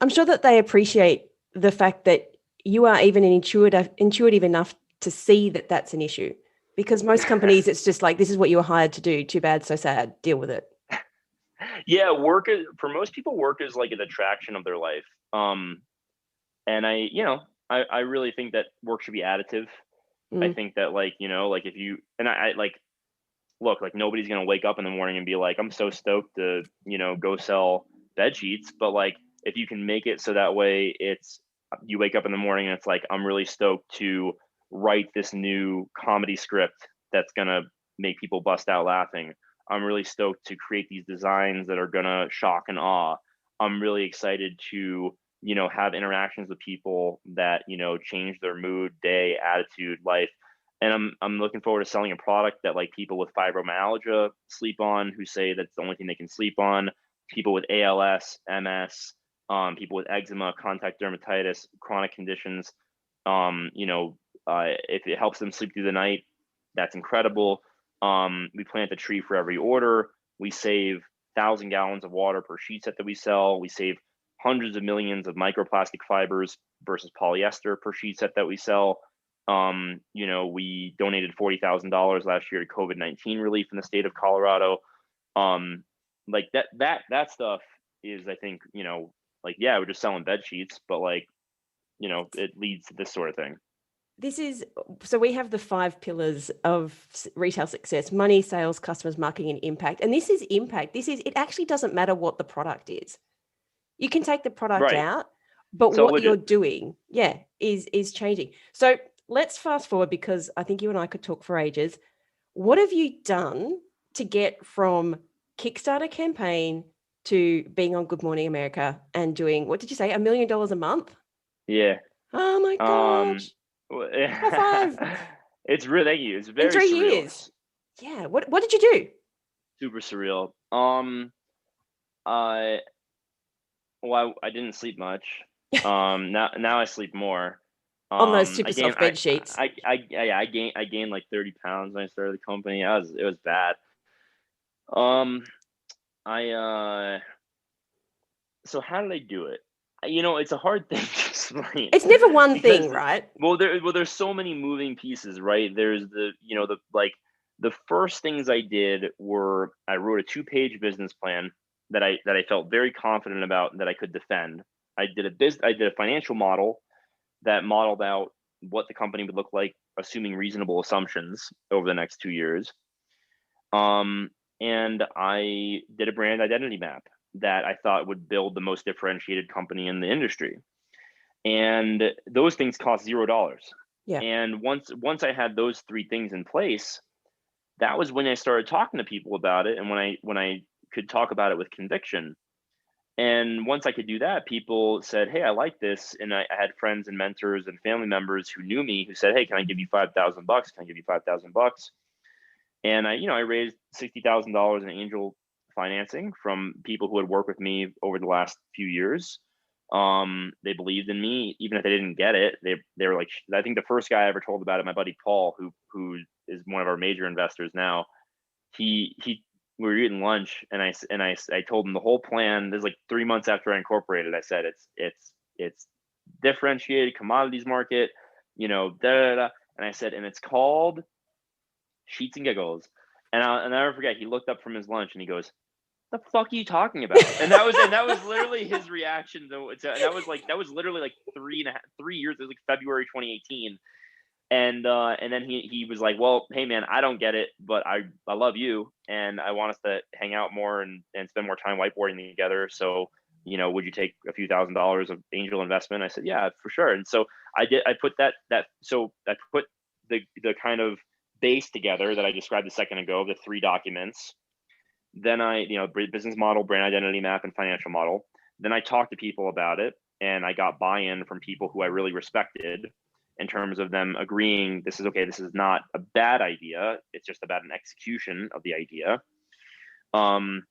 I'm sure that they appreciate the fact that you are even intuitive enough to see that that's an issue, because most companies, it's just like, this is what you were hired to do. Too bad, so sad. Deal with it. Yeah, for most people, work is like an attraction of their life. And I really think that work should be additive. I think that like if you, and I like, look, like nobody's going to wake up in the morning and be like, I'm so stoked to, go sell bed sheets. But like, if you can make it so that way you wake up in the morning and it's like, I'm really stoked to write this new comedy script that's going to make people bust out laughing. I'm really stoked to create these designs that are going to shock and awe. I'm really excited to, have interactions with people that, change their mood, day, attitude, life. And I'm looking forward to selling a product that like people with fibromyalgia sleep on, who say that's the only thing they can sleep on. People with ALS, MS, people with eczema, contact dermatitis, chronic conditions. If it helps them sleep through the night, that's incredible. We plant a tree for every order. We save 1,000 gallons of water per sheet set that we sell. We save hundreds of millions of microplastic fibers versus polyester per sheet set that we sell. We donated $40,000 last year to COVID-19 relief in the state of Colorado. Like that stuff is, I think, we're just selling bed sheets, but like, it leads to this sort of thing. So we have the 5 pillars of retail success: money, sales, customers, marketing, and impact. And this is impact. It actually doesn't matter what the product is. You can take the product out, but what you're doing, is changing. So let's fast forward, because I think you and I could talk for ages. What have you done to get from Kickstarter campaign to being on Good Morning America and doing, what did you say, $1 million a month? Yeah. Oh my gosh. High five. It's really, thank you. It's very in 3 surreal. years. Yeah. What did you do? Super surreal. I didn't sleep much. Now I sleep more. On those super soft bed sheets. I gained like 30 pounds when I started the company. It was bad. So how did I do it? It's a hard thing to explain. It's never one thing, right? There's so many moving pieces, right? There's the first things I did were I wrote a 2-page business plan that I felt very confident about, that I could defend. I did a financial model that modeled out what the company would look like, assuming reasonable assumptions over the next 2 years. And I did a brand identity map that I thought would build the most differentiated company in the industry. And those things cost $0. Yeah. And once I had those 3 things in place, that was when I started talking to people about it, and when I could talk about it with conviction. And once I could do that, people said, "Hey, I like this." And I had friends and mentors and family members who knew me who said, "Hey, can I give you $5,000? Can I give you $5,000?" And I raised $60,000 in angel financing from people who had worked with me over the last few years. They believed in me, even if they didn't get it. They were like, I think the first guy I ever told about it, my buddy Paul, who is one of our major investors now. We were eating lunch, and I told him the whole plan. This is like 3 months after I incorporated. I said it's differentiated commodities market, da da da. And I said, and it's called Sheets and Giggles. And I'll never forget. He looked up from his lunch and he goes, "The fuck are you talking about?" And that was literally his reaction. That was literally like 3 years. It was like February 2018. And then he was like, "Well, hey man, I don't get it, but I love you, and I want us to hang out more and spend more time whiteboarding together. So, would you take a few $1,000s of angel investment?" I said, "Yeah, for sure." And so I did. I put I put the kind of base together that I described a second ago, the 3 documents. Then business model, brand identity map, and financial model. Then I talked to people about it, and I got buy-in from people who I really respected, in terms of them agreeing, this is okay, this is not a bad idea, it's just about an execution of the idea. And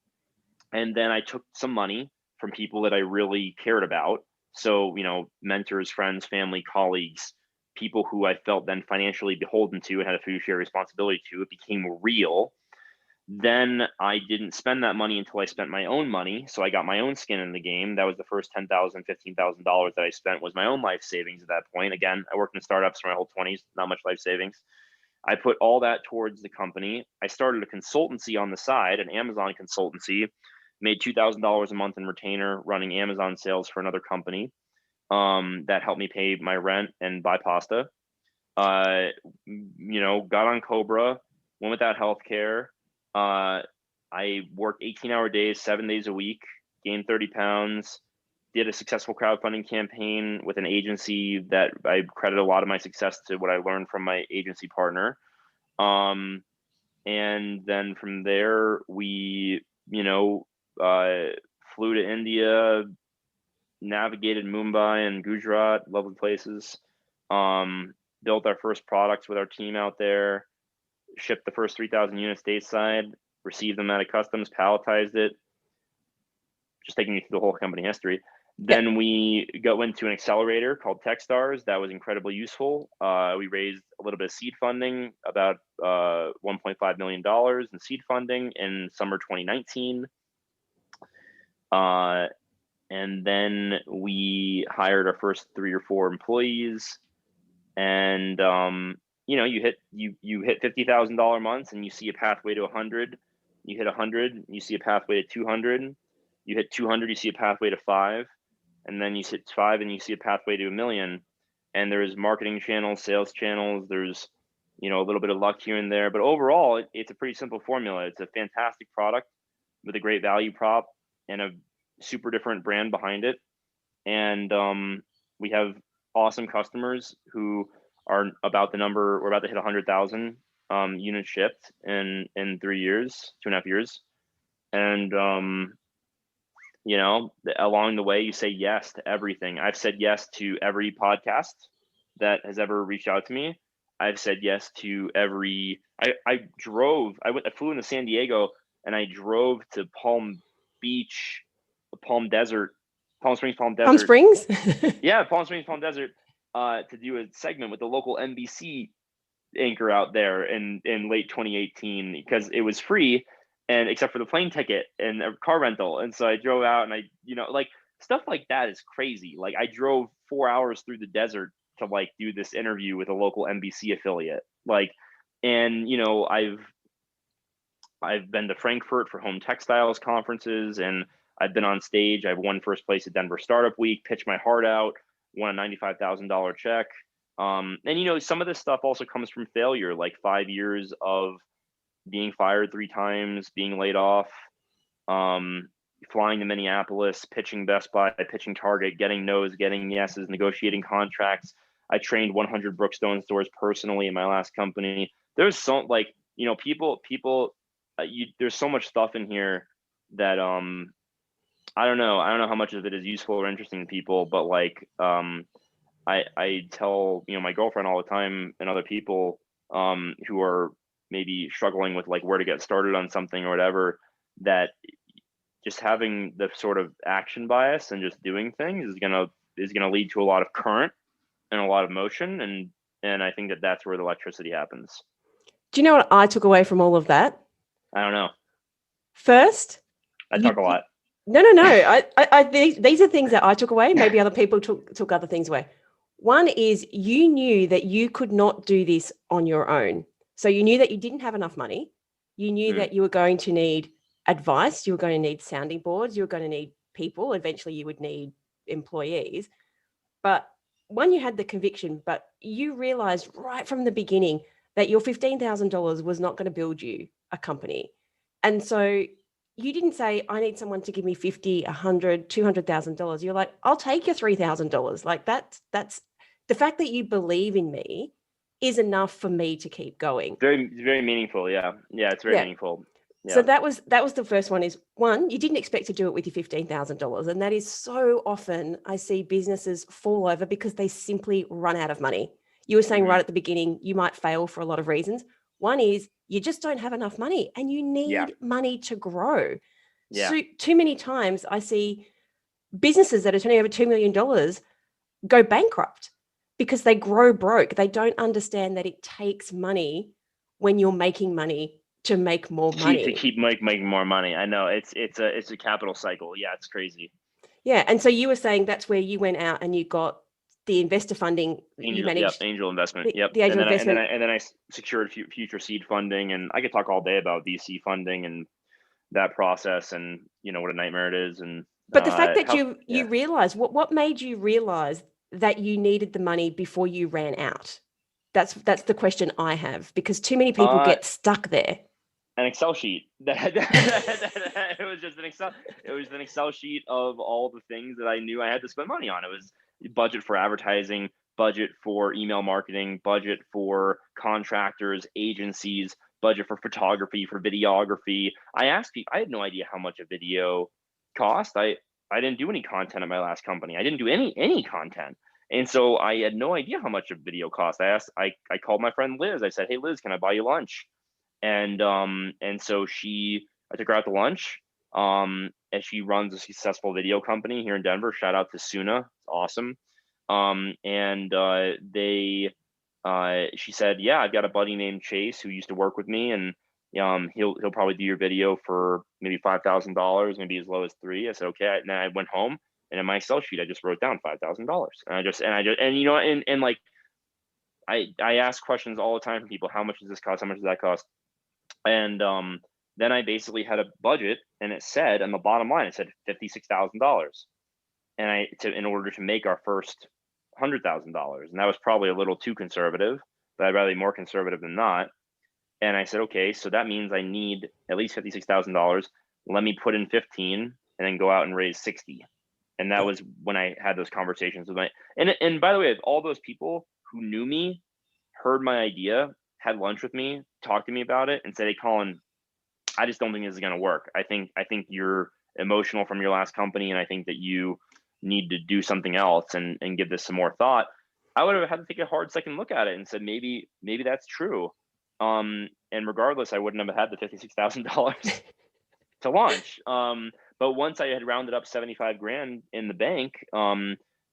then I took some money from people that I really cared about. So, mentors, friends, family, colleagues, people who I felt then financially beholden to and had a fiduciary responsibility to. It became real. Then I didn't spend that money until I spent my own money. So I got my own skin in the game. That was the first $10,000, $15,000 that I spent was my own life savings at that point. Again, I worked in startups for my whole 20s, not much life savings. I put all that towards the company. I started a consultancy on the side, an Amazon consultancy, made $2,000 a month in retainer running Amazon sales for another company. That helped me pay my rent and buy pasta. Got on Cobra, went without healthcare. I worked 18-hour days, 7 days a week, gained 30 pounds, did a successful crowdfunding campaign with an agency that I credit a lot of my success to what I learned from my agency partner. And then from there, we, flew to India, navigated Mumbai and Gujarat, lovely places, built our first products with our team out there, shipped the first 3,000 units stateside, received them out of customs, palletized it, just taking you through the whole company history. Then we go into an accelerator called Techstars. That was incredibly useful. We raised a little bit of seed funding, about $1.5 million in seed funding in summer 2019. And then we hired our first 3 or 4 employees. And you hit $50,000 months, and you see a pathway to 100. You hit 100, you see a pathway to 200. You hit 200, you see a pathway to 5, and then you hit 5, and you see a pathway to 1 million. And there's marketing channels, sales channels. There's a little bit of luck here and there, but overall, it's a pretty simple formula. It's a fantastic product with a great value prop and a super different brand behind it. And we have awesome customers who are about the number. We're about to hit 100,000 units shipped in 3 years, 2.5 years. And, along the way, you say yes to everything. I've said yes to every podcast that has ever reached out to me. I've said yes to every, I flew into San Diego, and I drove to Palm Springs. Palm Springs? Yeah, Palm Springs, Palm Desert, to do a segment with the local NBC anchor out there in late 2018, because it was free, and except for the plane ticket and a car rental. And so I drove out, and I, stuff like that is crazy. Like, I drove 4 hours through the desert to do this interview with a local NBC affiliate. And I've been to Frankfurt for home textiles conferences, and I've been on stage. I've won first place at Denver Startup Week, pitched my heart out, won a $95,000 check. And some of this stuff also comes from failure, like 5 years of being fired 3 times, being laid off, flying to Minneapolis, pitching Best Buy, pitching Target, getting no's, getting yeses, negotiating contracts. I trained 100 Brookstone stores personally in my last company. There's so people, there's so much stuff in here that I don't know how much of it is useful or interesting to people, but like I tell my girlfriend all the time, and other people who are maybe struggling with like where to get started on something or whatever, that just having the sort of action bias and just doing things is gonna lead to a lot of current and a lot of motion, and I think that's where the electricity happens. Do you know what I took away from all of that? I don't know. First, I talk a lot. No. These are things that I took away. Maybe other people took other things away. One is you knew that you could not do this on your own. So you knew that you didn't have enough money. You knew that you were going to need advice. You were going to need sounding boards. You were going to need people. Eventually you would need employees. But one, you had the conviction, but you realized right from the beginning that your $15,000 was not going to build you a company. And so you didn't say, I need someone to give me $50,000, $100,000, $200,000. You're like, I'll take your $3,000. Like that's the fact that you believe in me is enough for me to keep going. Very, very meaningful. Yeah. It's very meaningful. Yeah. So that was the first one. Is one, you didn't expect to do it with your $15,000, and that is so often I see businesses fall over because they simply run out of money. You were saying right at the beginning, you might fail for a lot of reasons. One is you just don't have enough money, and you need money to grow. Yeah. So too many times I see businesses that are turning over $2 million go bankrupt because they grow broke. They don't understand that it takes money when you're making money to make more money. To keep making more money. I know it's a capital cycle. Yeah, it's crazy. Yeah, and so you were saying that's where you went out and you got the investor funding. Angel investment. The angel investment. And then I secured future seed funding, and I could talk all day about VC funding and that process, and what a nightmare it is. And but the fact that you realized, what made you realize that you needed the money before you ran out? That's the question I have, because too many people get stuck there. An Excel sheet. It was just an Excel. It was an Excel sheet of all the things that I knew I had to spend money on. It was budget for advertising, budget for email marketing, budget for contractors, agencies, budget for photography, for videography. I asked people. I had no idea how much a video cost. I didn't do any content at my last company. I didn't do any content. And so I had no idea how much a video cost. I called my friend Liz. I said, "Hey Liz, can I buy you lunch?" And so I took her out to lunch. And she runs a successful video company here in Denver. Shout out to Suna. It's awesome. She said, "Yeah, I've got a buddy named Chase who used to work with me, and he'll probably do your video for maybe $5,000, maybe as low as $3,000." I said, "Okay." And then I went home, and in my Excel sheet, I just wrote down $5,000. I ask questions all the time from people. How much does this cost? How much does that cost? And then I basically had a budget, and it said on the bottom line, it said $56,000, and in order to make our first $100,000, and that was probably a little too conservative, but I'd rather be more conservative than not. And I said, okay, so that means I need at least $56,000. Let me put in 15, and then go out and raise 60. And that was when I had those conversations with and by the way, all those people who knew me, heard my idea, had lunch with me, talked to me about it, and said, "Hey, Colin, I just don't think this is going to work. I think you're emotional from your last company, and I think that you need to do something else and give this some more thought." I would have had to take a hard second look at it and said, maybe that's true. And regardless, I wouldn't have had the $56,000 to launch. But once I had rounded up 75 grand in the bank,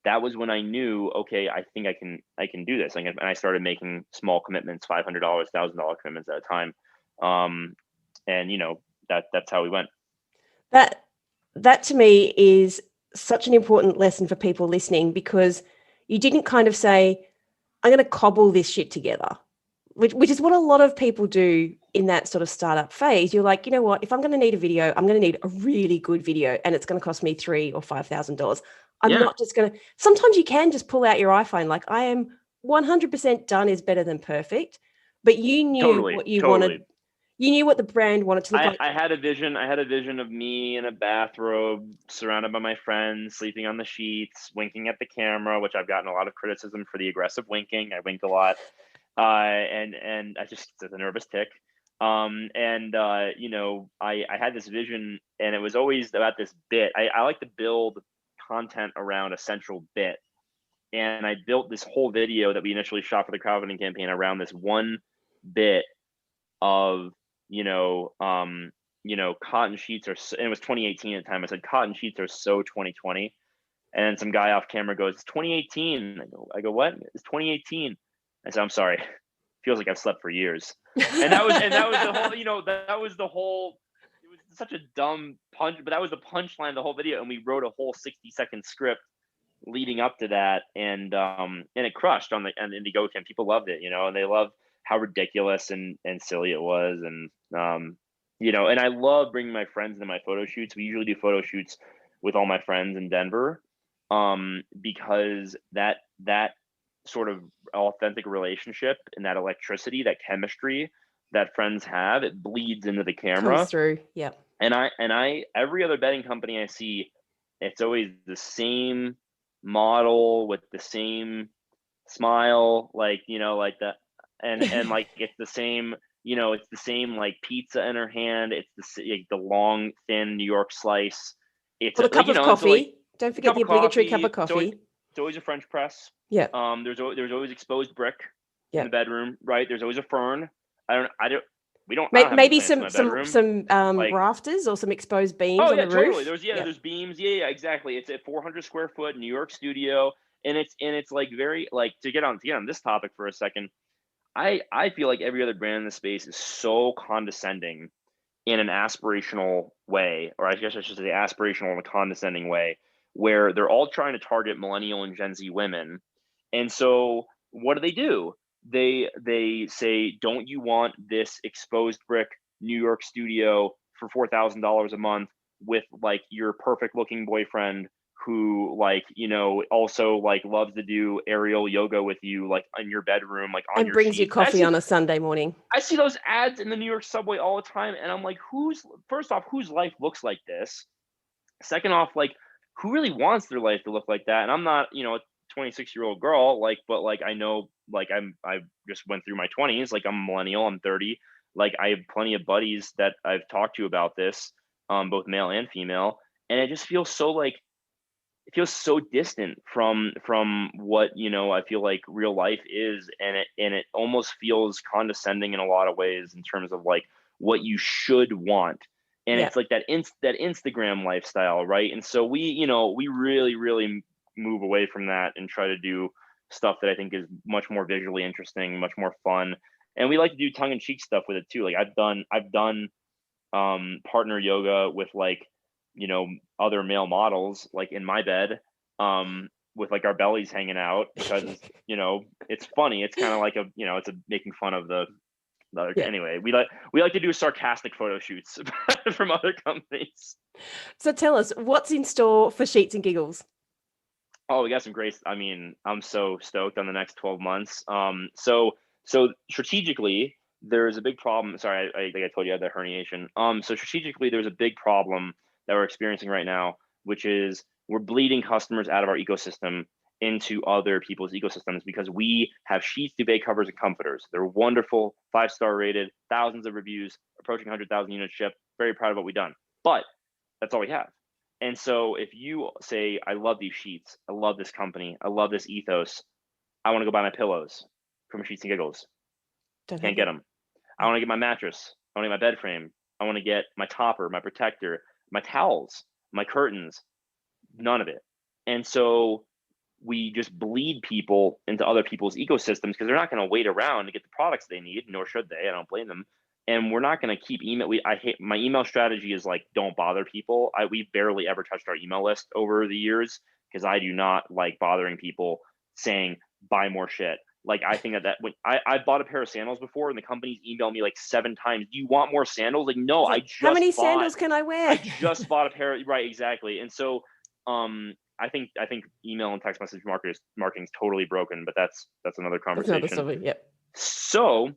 that was when I knew, okay, I think I can do this. And I started making small commitments, $500, $1,000 commitments at a time. And that's how we went. That to me is such an important lesson for people listening, because you didn't kind of say, I'm going to cobble this shit together, which is what a lot of people do in that sort of startup phase. You're like, you know what, if I'm going to need a video, I'm going to need a really good video, and it's going to cost me $3,000 or $5,000. I'm not just going to, sometimes you can just pull out your iPhone. Like I am 100% done is better than perfect, but you knew Totally, what you totally. wanted. You knew what the brand wanted to look like. I had a vision. I had a vision of me in a bathrobe, surrounded by my friends, sleeping on the sheets, winking at the camera, which I've gotten a lot of criticism for the aggressive winking. I wink a lot, and I just, it's a nervous tick. You know, I had this vision, and it was always about this bit. I like to build content around a central bit, and I built this whole video that we initially shot for the crowdfunding campaign around this one bit of, cotton sheets are, and it was 2018 at the time. I said, cotton sheets are so 2020. And then some guy off camera goes, it's 2018. I go, what? It's 2018. I said, I'm sorry. Feels like I've slept for years. And that was the whole, that was the whole, it was such a dumb punch, but that was the punchline of the whole video. And we wrote a whole 60-second script leading up to that. And it crushed on the Go camp. People loved it, and they loved how ridiculous and silly it was. And, and I love bringing my friends into my photo shoots. We usually do photo shoots with all my friends in Denver, because that sort of authentic relationship and that electricity, that chemistry that friends have, it bleeds into the camera. Comes through. Yeah. And I every other bedding company I see, it's always the same model with the same smile, like that. And like, it's the same, it's the same, like, pizza in her hand. It's the long, thin New York slice. It's a cup of coffee. Don't forget the obligatory cup of coffee. It's always a French press. Yeah. There's always exposed brick in the bedroom, right? There's always a fern. We don't. Maybe some rafters or some exposed beams on the roof. Totally. There's beams. Yeah, exactly. It's a 400 square foot New York studio, and it's like very, like, to get on this topic for a second. I feel like every other brand in the space is so condescending in an aspirational way, or I guess I should say aspirational in a condescending way, where they're all trying to target millennial and Gen Z women. And so what do? They say, don't you want this exposed brick New York studio for $4,000 a month with, like, your perfect looking boyfriend who, like, also, like, loves to do aerial yoga with you, like, in your bedroom, like, on and your brings sheets. you coffee on a Sunday morning. I see those ads in the New York subway all the time, and I'm like, first off, whose life looks like this? Second off, like, who really wants their life to look like that? And I'm not, a 26-year-old girl, like, but, like, I know, like, I just went through my 20s, like, I'm a millennial, I'm 30, like, I have plenty of buddies that I've talked to about this, both male and female, and it just feels so, like, it feels so distant from what, I feel like real life is. And it almost feels condescending in a lot of ways in terms of, like, what you should want. And it's like that Instagram lifestyle. Right. And so we really, really move away from that and try to do stuff that I think is much more visually interesting, much more fun. And we like to do tongue in cheek stuff with it too. Like, I've done partner yoga with, like, other male models, like, in my bed, with, like, our bellies hanging out, because it's funny. It's kind of like it's a making fun of the anyway. We like to do sarcastic photo shoots from other companies. So tell us, what's in store for Sheets and Giggles? Oh, we got some great. I mean, I'm so stoked on the next 12 months. So strategically, there's a big problem. Sorry, I think I told you I had that herniation. So strategically, there's a big problem that we're experiencing right now, which is we're bleeding customers out of our ecosystem into other people's ecosystems, because we have sheets, duvet covers, and comforters. They're wonderful, 5-star rated, thousands of reviews, approaching 100,000 units shipped. Very proud of what we've done, but that's all we have. And so if you say, I love these sheets, I love this company, I love this ethos, I want to go buy my pillows from Sheets and Giggles. Can't get them. I want to get my mattress. I want to get my bed frame. I want to get my topper, my protector, my towels, my curtains, none of it. And so we just bleed people into other people's ecosystems, because they're not going to wait around to get the products they need, nor should they. I don't blame them. And we're not going to keep email. I hate my email strategy is, like, don't bother people. We barely ever touched our email list over the years, because I do not like bothering people saying buy more shit. Like, I think that when I bought a pair of sandals before, and the companies emailed me like 7 times, do you want more sandals? Like, no, I just how many sandals can I wear? I just bought a pair. Right, exactly. And so I think email and text message marketing is totally broken, but that's another conversation. That's another story. Yep. So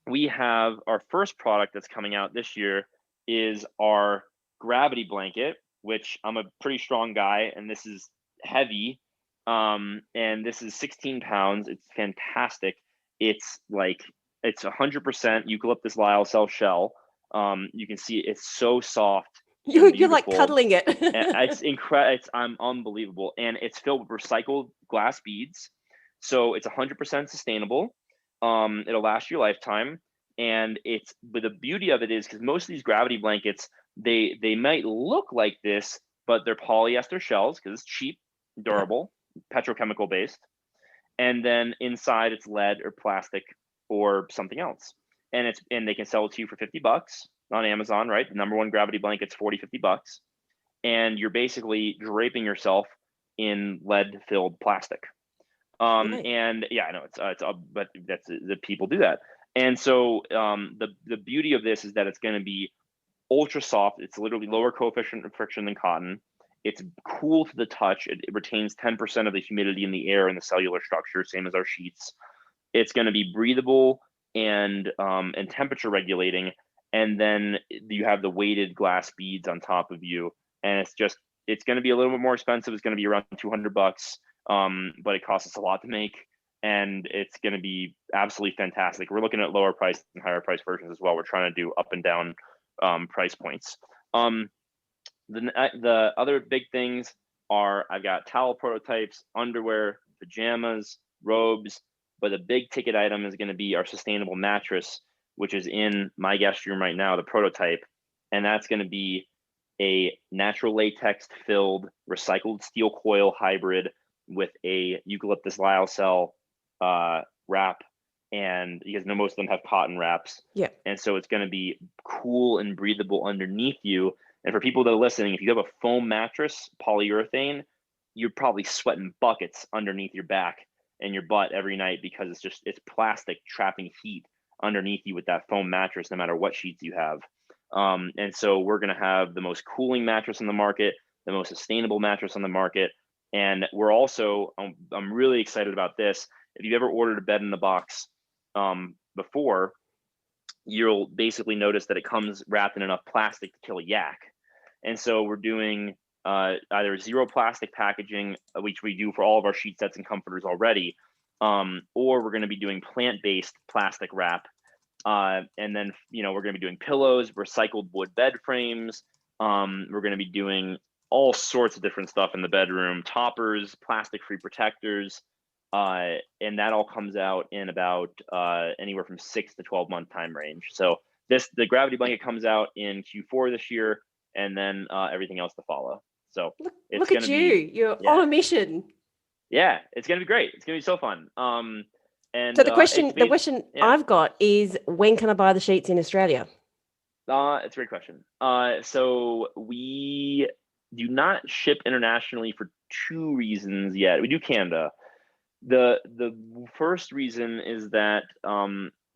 we have our first product that's coming out this year is our gravity blanket, which I'm a pretty strong guy, and this is heavy. And this is 16 pounds. It's fantastic. It's 100% eucalyptus lyocell shell. You can see it's so soft. You're like cuddling it. It's incredible. I'm unbelievable, and it's filled with recycled glass beads, so it's 100% sustainable. It'll last your lifetime, but the beauty of it is because most of these gravity blankets they might look like this, but they're polyester shells because it's cheap, durable, petrochemical based, and then inside it's lead or plastic or something else, and they can sell it to you for $50 on Amazon, right? The number one gravity blanket's $40-$50, and you're basically draping yourself in lead-filled plastic. And yeah, I know but that's the people do that. And so the beauty of this is that it's going to be ultra soft. It's literally lower coefficient of friction than cotton. It's cool to the touch. It retains 10% of the humidity in the air and the cellular structure, same as our sheets. It's going to be breathable and temperature regulating. And then you have the weighted glass beads on top of you. And it's going to be a little bit more expensive. It's going to be around $200, but it costs us a lot to make. And it's going to be absolutely fantastic. We're looking at lower price and higher price versions as well. We're trying to do up and down price points. The other big things are I've got towel prototypes, underwear, pajamas, robes, but the big ticket item is going to be our sustainable mattress, which is in my guest room right now, the prototype. And that's going to be a natural latex filled recycled steel coil hybrid with a eucalyptus lyocell wrap. And you guys know most of them have cotton wraps. Yeah. And so it's going to be cool and breathable underneath you. And for people that are listening, if you have a foam mattress, polyurethane, you're probably sweating buckets underneath your back and your butt every night because it's plastic trapping heat underneath you with that foam mattress, no matter what sheets you have. And so we're going to have the most cooling mattress on the market, the most sustainable mattress on the market. And we're also, I'm really excited about this. If you've ever ordered a bed in the box before, you'll basically notice that it comes wrapped in enough plastic to kill a yak. And so we're doing either zero plastic packaging, which we do for all of our sheet sets and comforters already, or we're going to be doing plant-based plastic wrap. And then, we're going to be doing pillows, recycled wood bed frames. We're going to be doing all sorts of different stuff in the bedroom, toppers, plastic-free protectors. And that all comes out in about anywhere from 6 to 12 month time range. So the gravity blanket comes out in Q4 this year, and then everything else to follow. So look at you, you're on a mission. Yeah, it's going to be great. It's going to be so fun. And so the question I've got is, when can I buy the sheets in Australia? It's a great question. So we do not ship internationally for 2 reasons yet. We do Canada. The first reason is that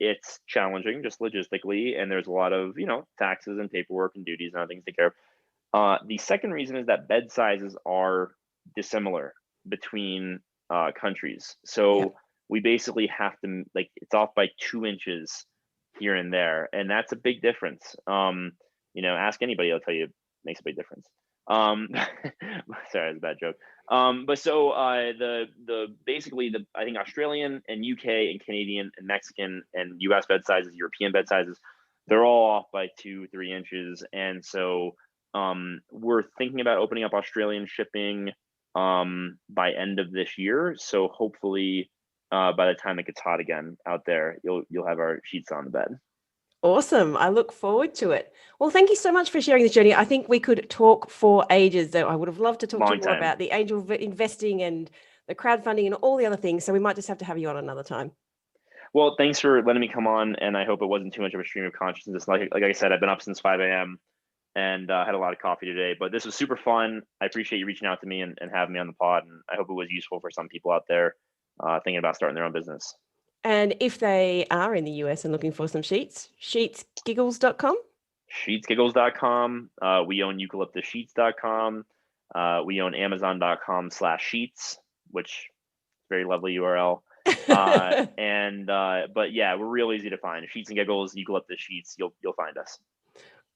it's challenging just logistically, and there's a lot of taxes and paperwork and duties and other things to take care of. The second reason is that bed sizes are dissimilar between countries, so we basically have to it's off by 2 inches here and there, and that's a big difference. Ask anybody, they'll tell you it makes a big difference. Sorry, that's a bad joke. But so basically I think Australian and UK and Canadian and Mexican and US bed sizes, European bed sizes, they're all off by 2-3 inches. And so we're thinking about opening up Australian shipping by end of this year. So hopefully by the time it gets hot again out there, you'll have our sheets on the bed. Awesome. I look forward to it. Well, thank you so much for sharing this journey. I think we could talk for ages. So I would have loved to talk to you more about the angel investing and the crowdfunding and all the other things. So we might just have to have you on another time. Well, thanks for letting me come on. And I hope it wasn't too much of a stream of consciousness. Like I said, I've been up since 5 a.m. and had a lot of coffee today. But this was super fun. I appreciate you reaching out to me and having me on the pod. And I hope it was useful for some people out there thinking about starting their own business. And if they are in the US and looking for some sheets, sheetsgiggles.com? Sheetsgiggles.com. We own eucalyptussheets.com. We own Amazon.com/sheets, which is a very lovely URL. But yeah, we're real easy to find. Sheets and Giggles, eucalyptus sheets, you'll find us.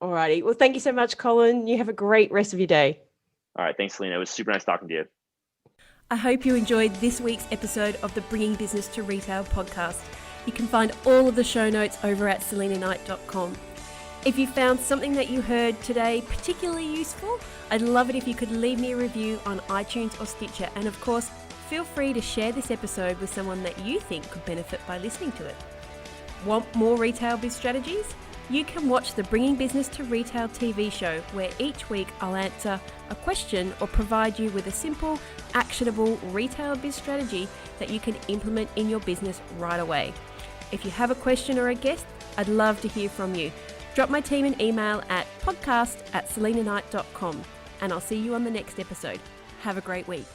All righty. Well, thank you so much, Colin. You have a great rest of your day. All right. Thanks, Selena. It was super nice talking to you. I hope you enjoyed this week's episode of the Bringing Business to Retail podcast. You can find all of the show notes over at selenaknight.com. If you found something that you heard today particularly useful, I'd love it if you could leave me a review on iTunes or Stitcher. And of course, feel free to share this episode with someone that you think could benefit by listening to it. Want more retail biz strategies? You can watch the Bringing Business to Retail TV show, where each week I'll answer a question or provide you with a simple, actionable retail biz strategy that you can implement in your business right away. If you have a question or a guest, I'd love to hear from you. Drop my team an email at podcast@selenaknight.com, and I'll see you on the next episode. Have a great week.